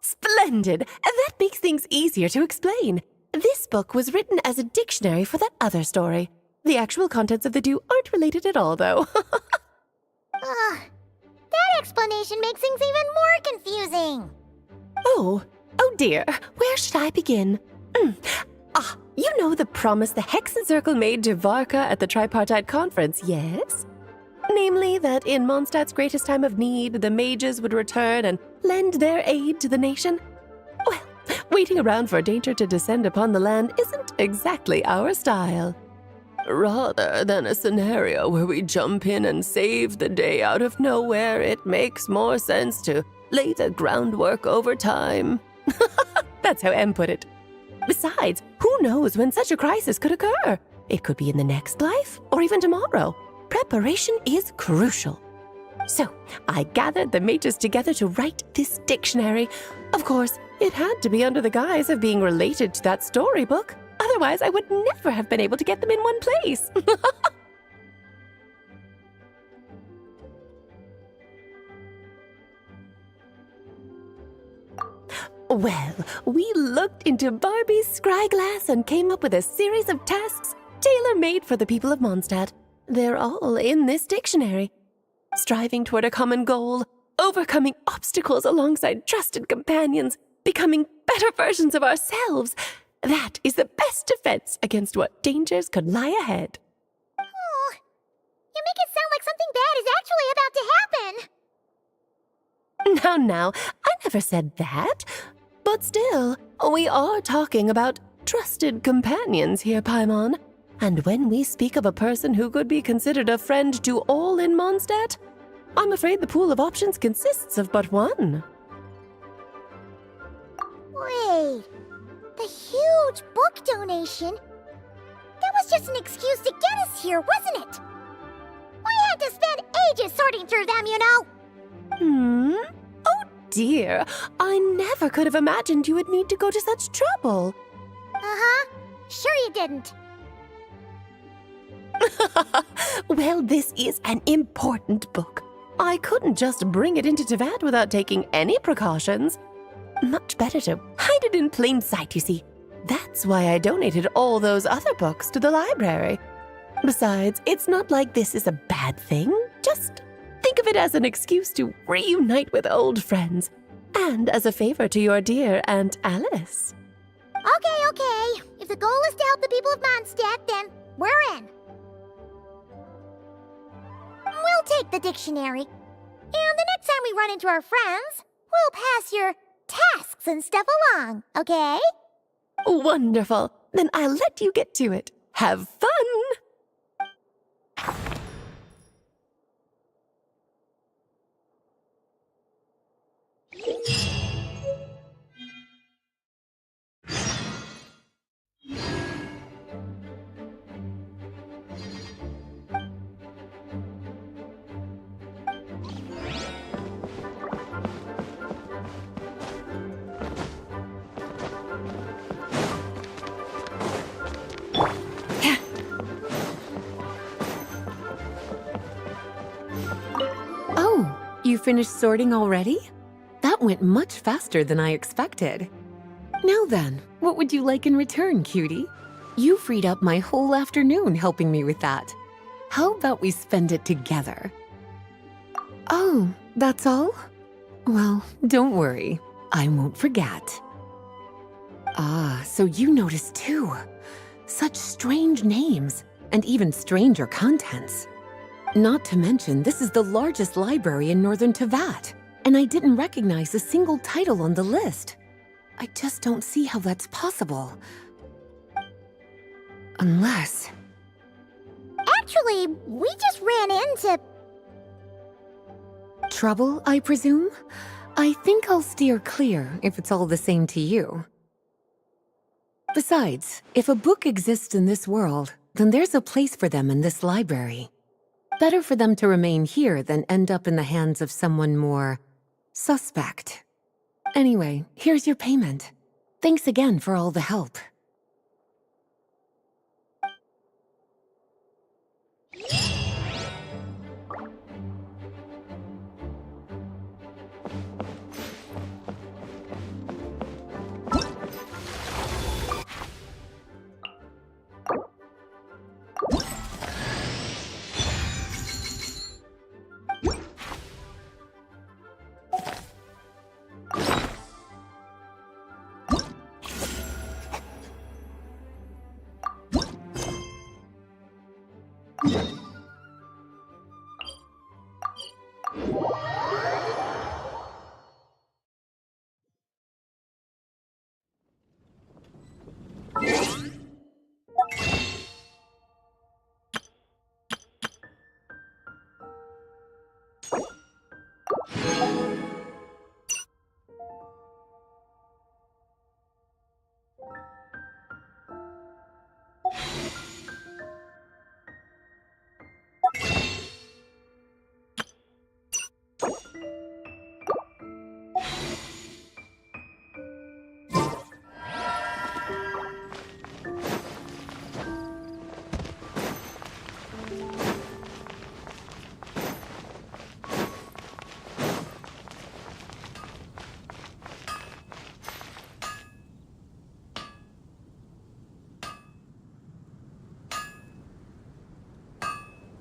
Splendid! That makes things easier to explain. this book was written as a dictionary for that other story. The actual contents of the two aren't related at all, though. That explanation makes things even more confusing. Oh dear. Where should I begin? You know the promise the Hexen Circle made to Varka at the Tripartite Conference, yes? Namely, that in Mondstadt's greatest time of need, the mages would return and lend their aid to the nation? Well, waiting around for danger to descend upon the land isn't exactly our style. Rather than a scenario where we jump in and save the day out of nowhere, it makes more sense to lay the groundwork over time. That's how Em put it. Besides, who knows when such a crisis could occur? It could be in the next life, or even tomorrow. Preparation is crucial. So, I gathered the mages together to write this dictionary. Of course, it had to be under the guise of being related to that storybook. Otherwise, I would never have been able to get them in one place. Well, we looked into Barbie's scryglass and came up with a series of tasks tailor-made for the people of Mondstadt. They're all in this dictionary. Striving toward a common goal, overcoming obstacles alongside trusted companions, becoming better versions of ourselves. That is the best defense against what dangers could lie ahead. Oh, you make it sound like something bad is actually about to happen. Now, I never said that. But still, we are talking about trusted companions here, Paimon. And when we speak of a person who could be considered a friend to all in Mondstadt, I'm afraid the pool of options consists of but one. Wait, the huge book donation? That was just an excuse to get us here, wasn't it? We had to spend ages sorting through them, you know. Oh dear, I never could have imagined you would need to go to such trouble. Sure you didn't. Well, this is an important book. I couldn't just bring it into Tevat without taking any precautions. Much better to hide it in plain sight, you see. That's why I donated all those other books to the library. Besides, it's not like this is a bad thing. Just think of it as an excuse to reunite with old friends. And as a favor to your dear Aunt Alice. Okay. If the goal is to help the people of Mondstadt, then we're in. We'll take the dictionary. And the next time we run into our friends, we'll pass your tasks and stuff along, okay? Wonderful. Then I'll let you get to it. Have fun! You finished sorting already? That went much faster than I expected. Now then, what would you like in return, cutie? You freed up my whole afternoon helping me with that. How about we spend it together? Oh, that's all? Well, don't worry. I won't forget. Ah, so you noticed too. Such strange names, and even stranger contents. Not to mention, this is the largest library in northern Tevat, and I didn't recognize a single title on the list. I just don't see how that's possible. Unless... Actually, we just ran into... Trouble, I presume? I think I'll steer clear if it's all the same to you. Besides, if a book exists in this world, then there's a place for them in this library. Better for them to remain here than end up in the hands of someone more suspect. Anyway, here's your payment. Thanks again for all the help.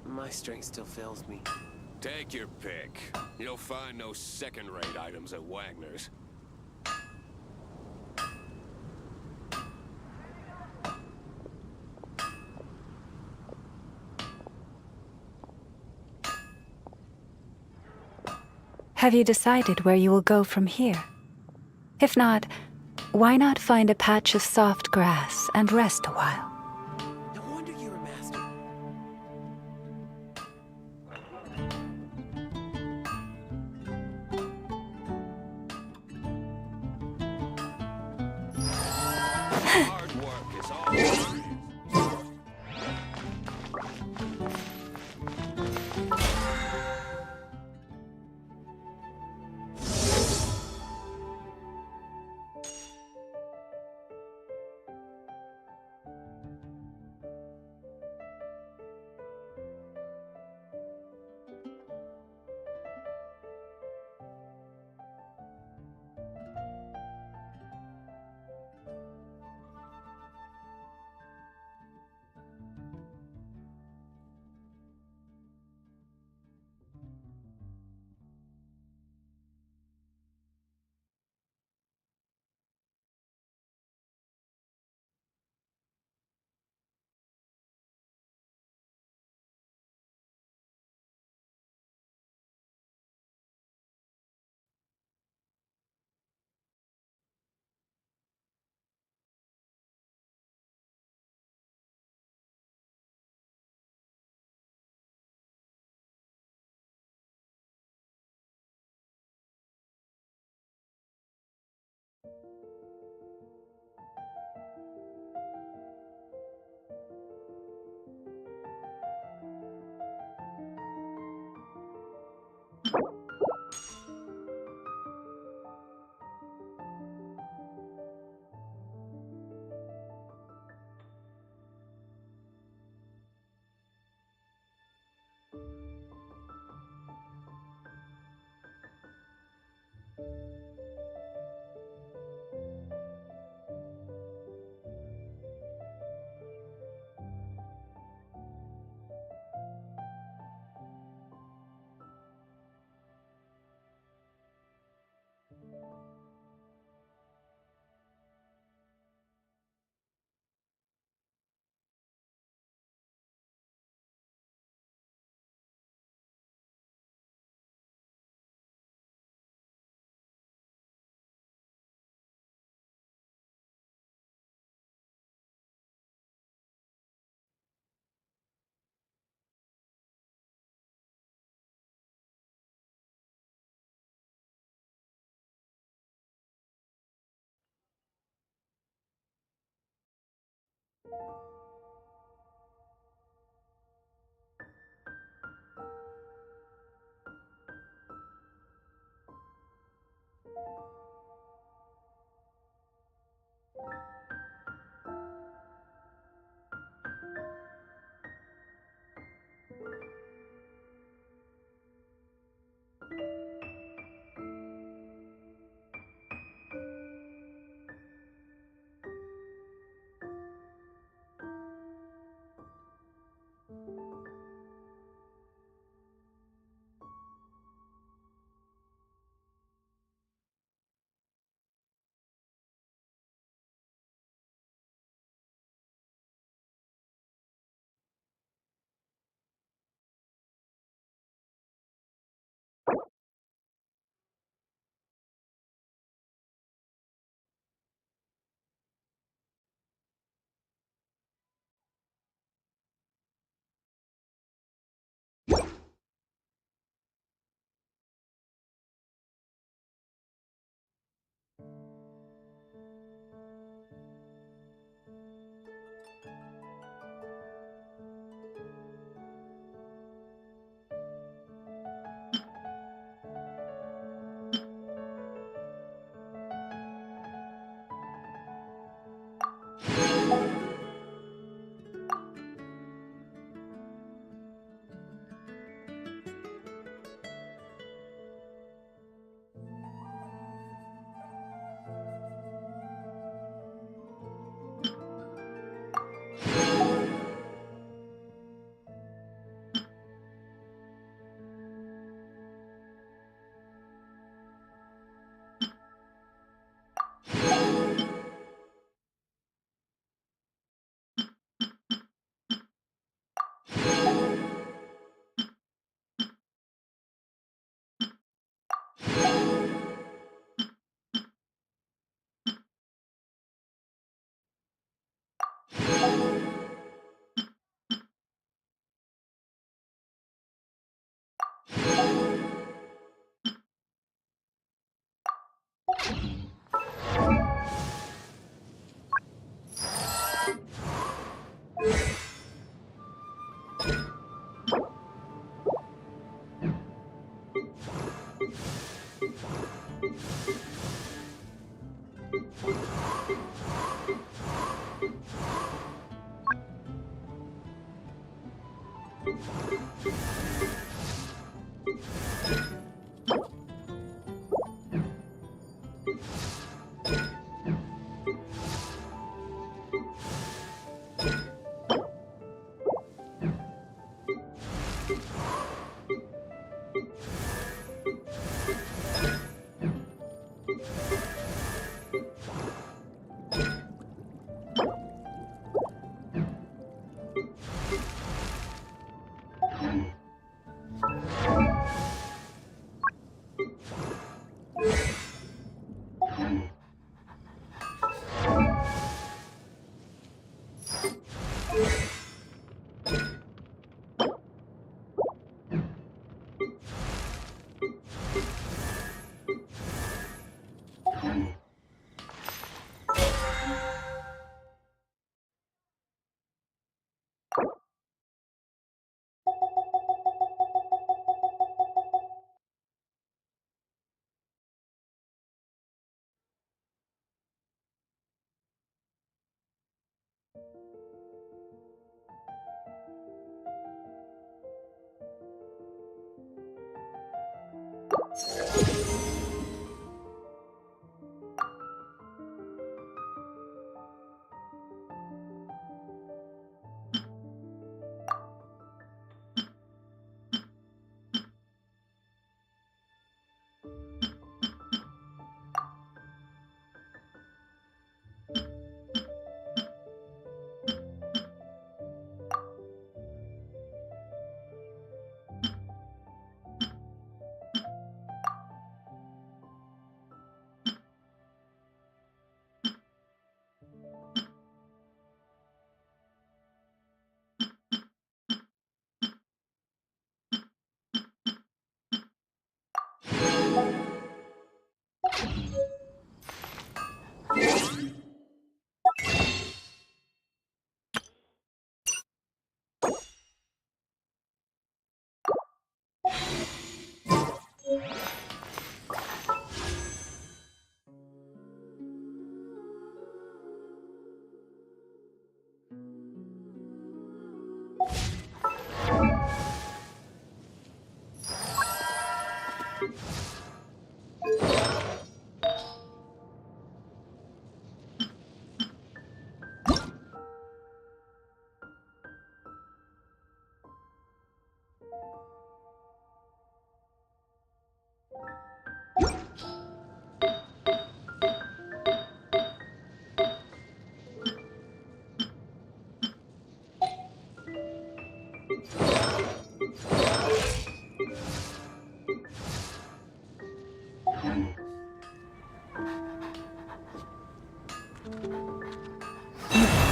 My strength still fails me. Take your pick. You'll find no second-rate items at Wagner's. Have you decided where you will go from here? If not, why not find a patch of soft grass and rest a while? No wonder you're a master. Hard work is all there is.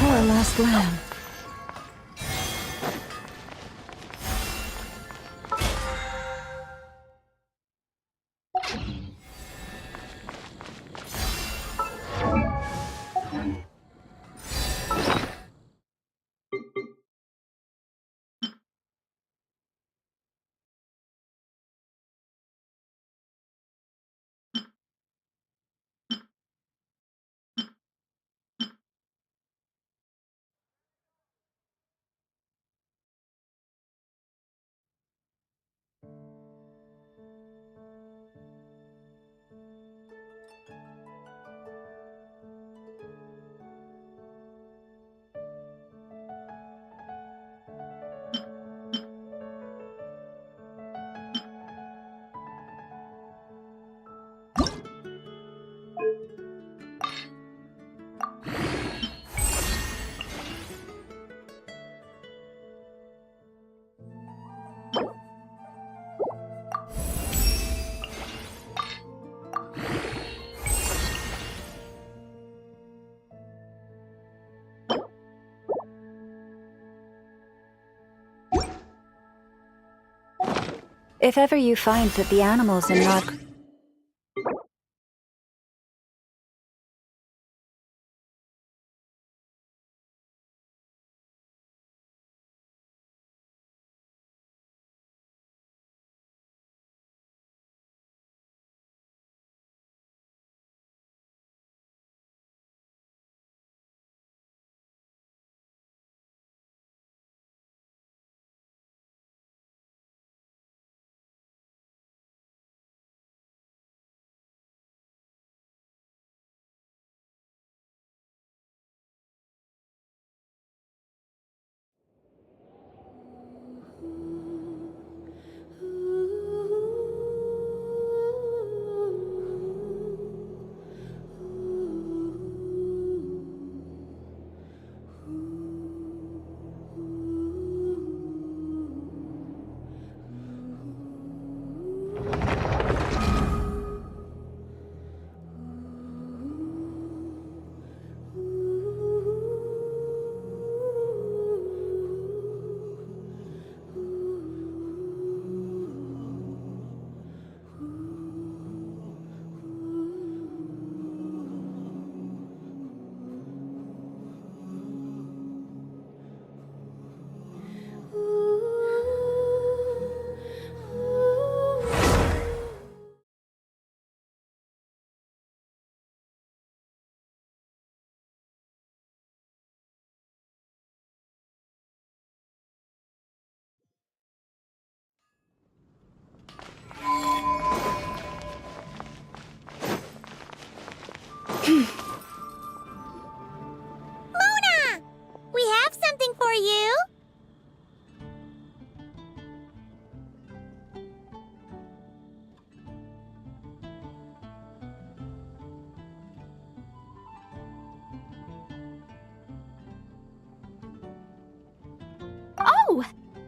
Poor last lamb. If ever you find that the animals in Nod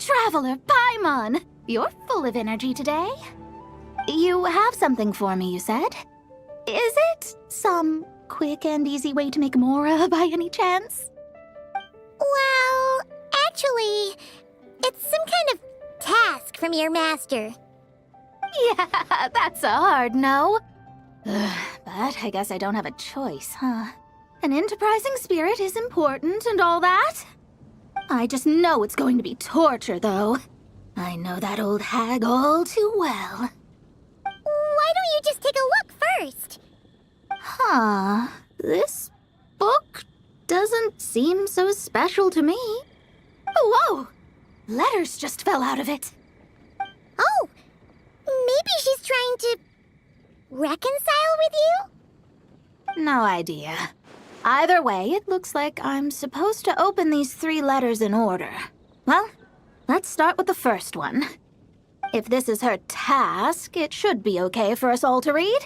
Traveler Paimon! You're full of energy today. You have something for me, you said? Is it some quick and easy way to make Mora by any chance? Well, actually, it's some kind of task from your master. Yeah, that's a hard no. But I guess I don't have a choice, huh? An enterprising spirit is important and all that. I just know it's going to be torture, though. I know that old hag all too well. Why don't you just take a look first? Huh. This book doesn't seem so special to me. Oh, whoa! Letters just fell out of it. Oh! Maybe she's trying to reconcile with you? No idea. Either way, it looks like I'm supposed to open these 3 letters in order. Well, let's start with the first one. If this is her task, it should be okay for us all to read.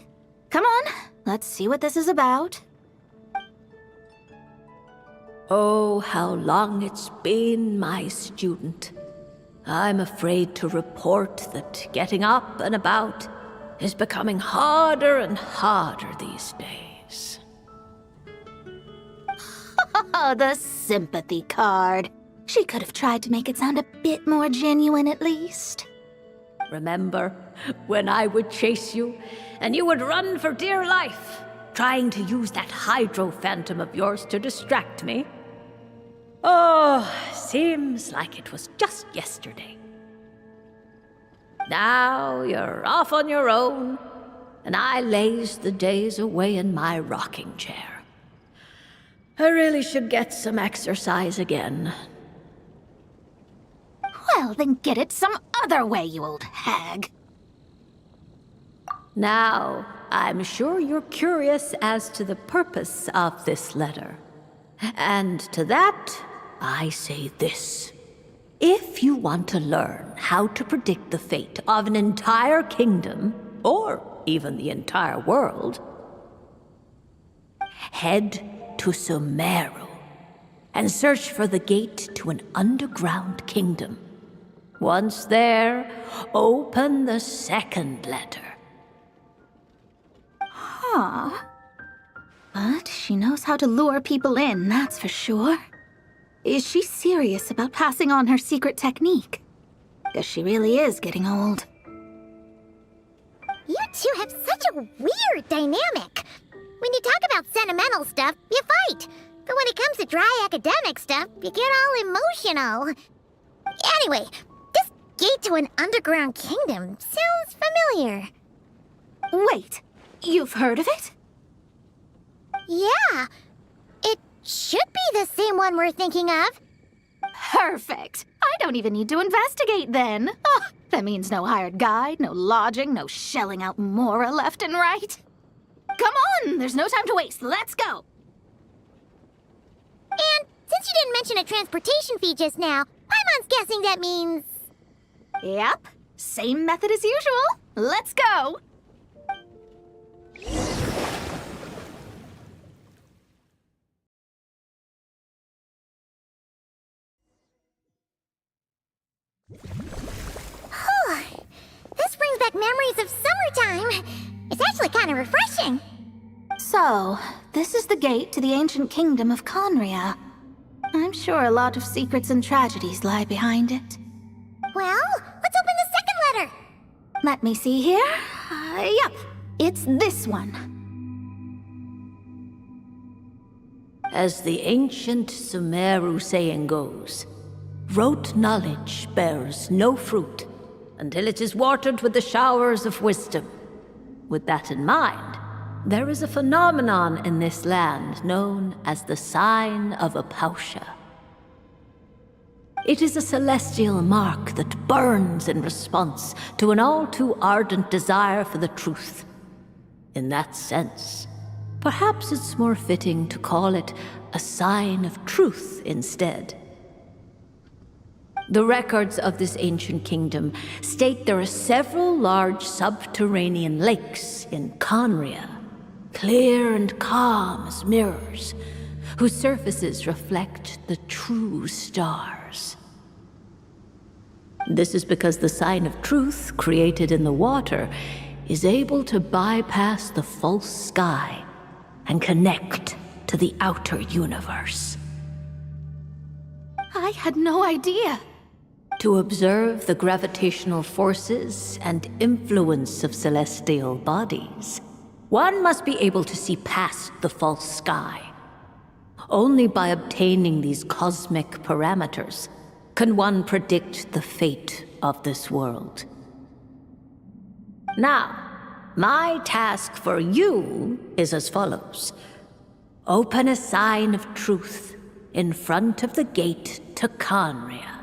Come on, let's see what this is about. Oh, how long it's been, my student. I'm afraid to report that getting up and about is becoming harder and harder these days. Oh, the sympathy card. She could have tried to make it sound a bit more genuine at least. Remember when I would chase you and you would run for dear life, trying to use that hydro phantom of yours to distract me? Oh, seems like it was just yesterday. Now you're off on your own, and I laze the days away in my rocking chair. I really should get some exercise again. Well, then get it some other way, you old hag. Now, I'm sure you're curious as to the purpose of this letter. And to that, I say this. If you want to learn how to predict the fate of an entire kingdom, or even the entire world, head to Sumeru and search for the gate to an underground kingdom. Once there, open the second letter. Huh. But she knows how to lure people in, that's for sure. Is she serious about passing on her secret technique? Guess she really is getting old. You two have such a weird dynamic. When you talk about sentimental stuff, you fight. But when it comes to dry academic stuff, you get all emotional. Anyway, this gate to an underground kingdom sounds familiar. Wait, you've heard of it? Yeah. It should be the same one we're thinking of. Perfect. I don't even need to investigate then. Oh, that means no hired guide, no lodging, no shelling out Mora left and right. Come on, there's no time to waste. Let's go. And since you didn't mention a transportation fee just now, Paimon's guessing that means... Yep, same method as usual. Let's go. This brings back memories of summertime. It's actually kind of refreshing. So, this is the gate to the ancient kingdom of Conria. I'm sure a lot of secrets and tragedies lie behind it. Well, let's open the second letter. Let me see here. Yep, it's this one. As the ancient Sumeru saying goes, rote knowledge bears no fruit until it is watered with the showers of wisdom. With that in mind, there is a phenomenon in this land known as the Sign of Apausha. It is a celestial mark that burns in response to an all too ardent desire for the truth. In that sense, perhaps it's more fitting to call it a sign of truth instead. The records of this ancient kingdom state there are several large subterranean lakes in Conria, clear and calm as mirrors, whose surfaces reflect the true stars. This is because the sign of truth created in the water is able to bypass the false sky and connect to the outer universe. I had no idea. To observe the gravitational forces and influence of celestial bodies, one must be able to see past the false sky. Only by obtaining these cosmic parameters can one predict the fate of this world. Now, my task for you is as follows. Open a sign of truth in front of the gate to Conria.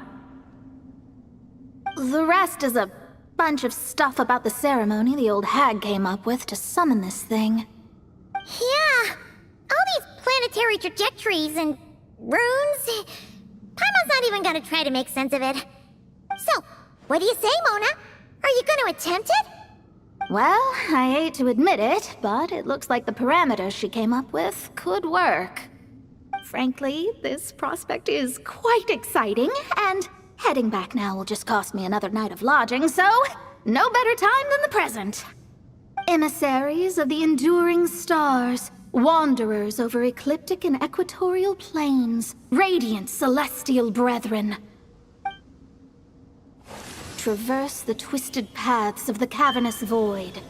The rest is a bunch of stuff about the ceremony the old hag came up with to summon this thing. Yeah, all these planetary trajectories and runes. Paimon's not even gonna try to make sense of it. So, what do you say, Mona? Are you gonna attempt it? Well, I hate to admit it, but it looks like the parameters she came up with could work. Frankly, this prospect is quite exciting, and heading back now will just cost me another night of lodging, so no better time than the present. Emissaries of the enduring stars, wanderers over ecliptic and equatorial plains, radiant celestial brethren. Traverse the twisted paths of the cavernous void.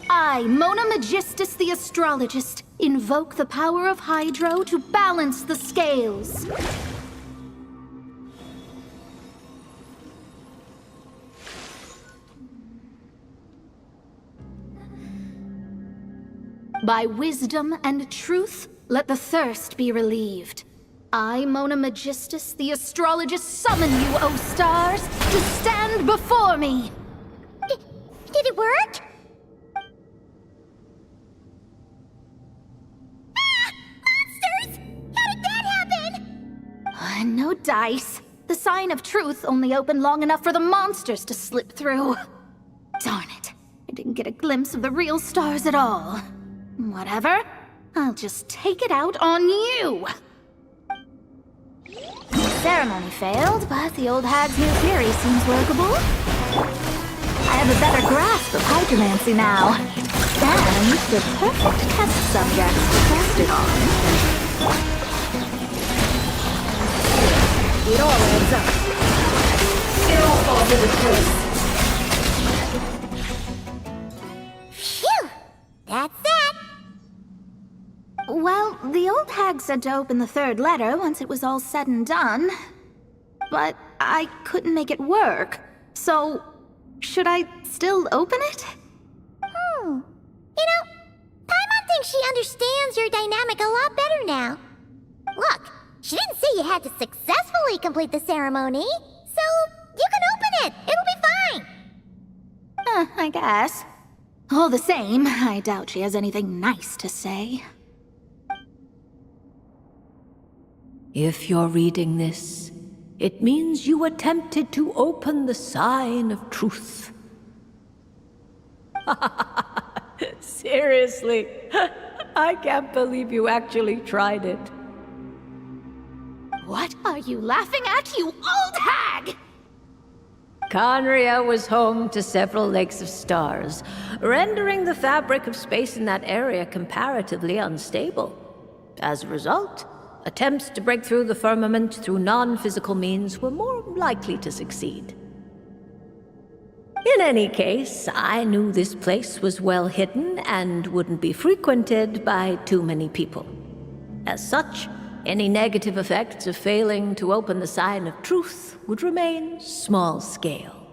I, Mona Magistus the Astrologist, invoke the power of Hydro to balance the scales. By wisdom and truth, let the thirst be relieved. I, Mona Magistus, the Astrologist, summon you, O stars, to stand before me! Did it work? Ah! Monsters! How did that happen? No dice. The sign of truth only opened long enough for the monsters to slip through. Darn it. I didn't get a glimpse of the real stars at all. Whatever. I'll just take it out on you! The ceremony failed, but the old hag's new theory seems workable. I have a better grasp of hydromancy now. And the perfect test subjects to test it on. It all adds up. It all falls into place. Phew! That's that! Well, the old hag said to open the third letter once it was all said and done. But I couldn't make it work. So, should I still open it? You know, Paimon thinks she understands your dynamic a lot better now. Look, she didn't say you had to successfully complete the ceremony, so you can open it. It'll be fine. I guess. All the same, I doubt she has anything nice to say. If you're reading this, it means you attempted to open the sign of truth. Seriously, I can't believe you actually tried it. What are you laughing at, you old hag? Conria was home to several lakes of stars, rendering the fabric of space in that area comparatively unstable. As a result, attempts to break through the firmament through non-physical means were more likely to succeed. In any case, I knew this place was well hidden and wouldn't be frequented by too many people. As such, any negative effects of failing to open the sign of truth would remain small scale.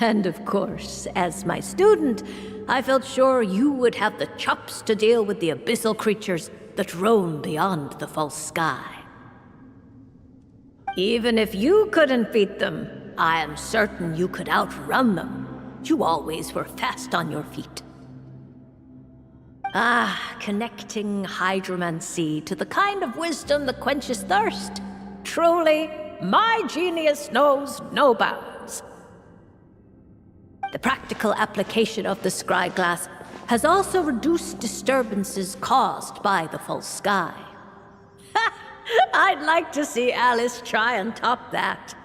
And of course, as my student, I felt sure you would have the chops to deal with the abyssal creatures that roam beyond the false sky. Even if you couldn't beat them, I am certain you could outrun them. You always were fast on your feet. Connecting hydromancy to the kind of wisdom that quenches thirst. Truly, my genius knows no bounds. The practical application of the scry glass has also reduced disturbances caused by the false sky. I'd like to see Alice try and top that.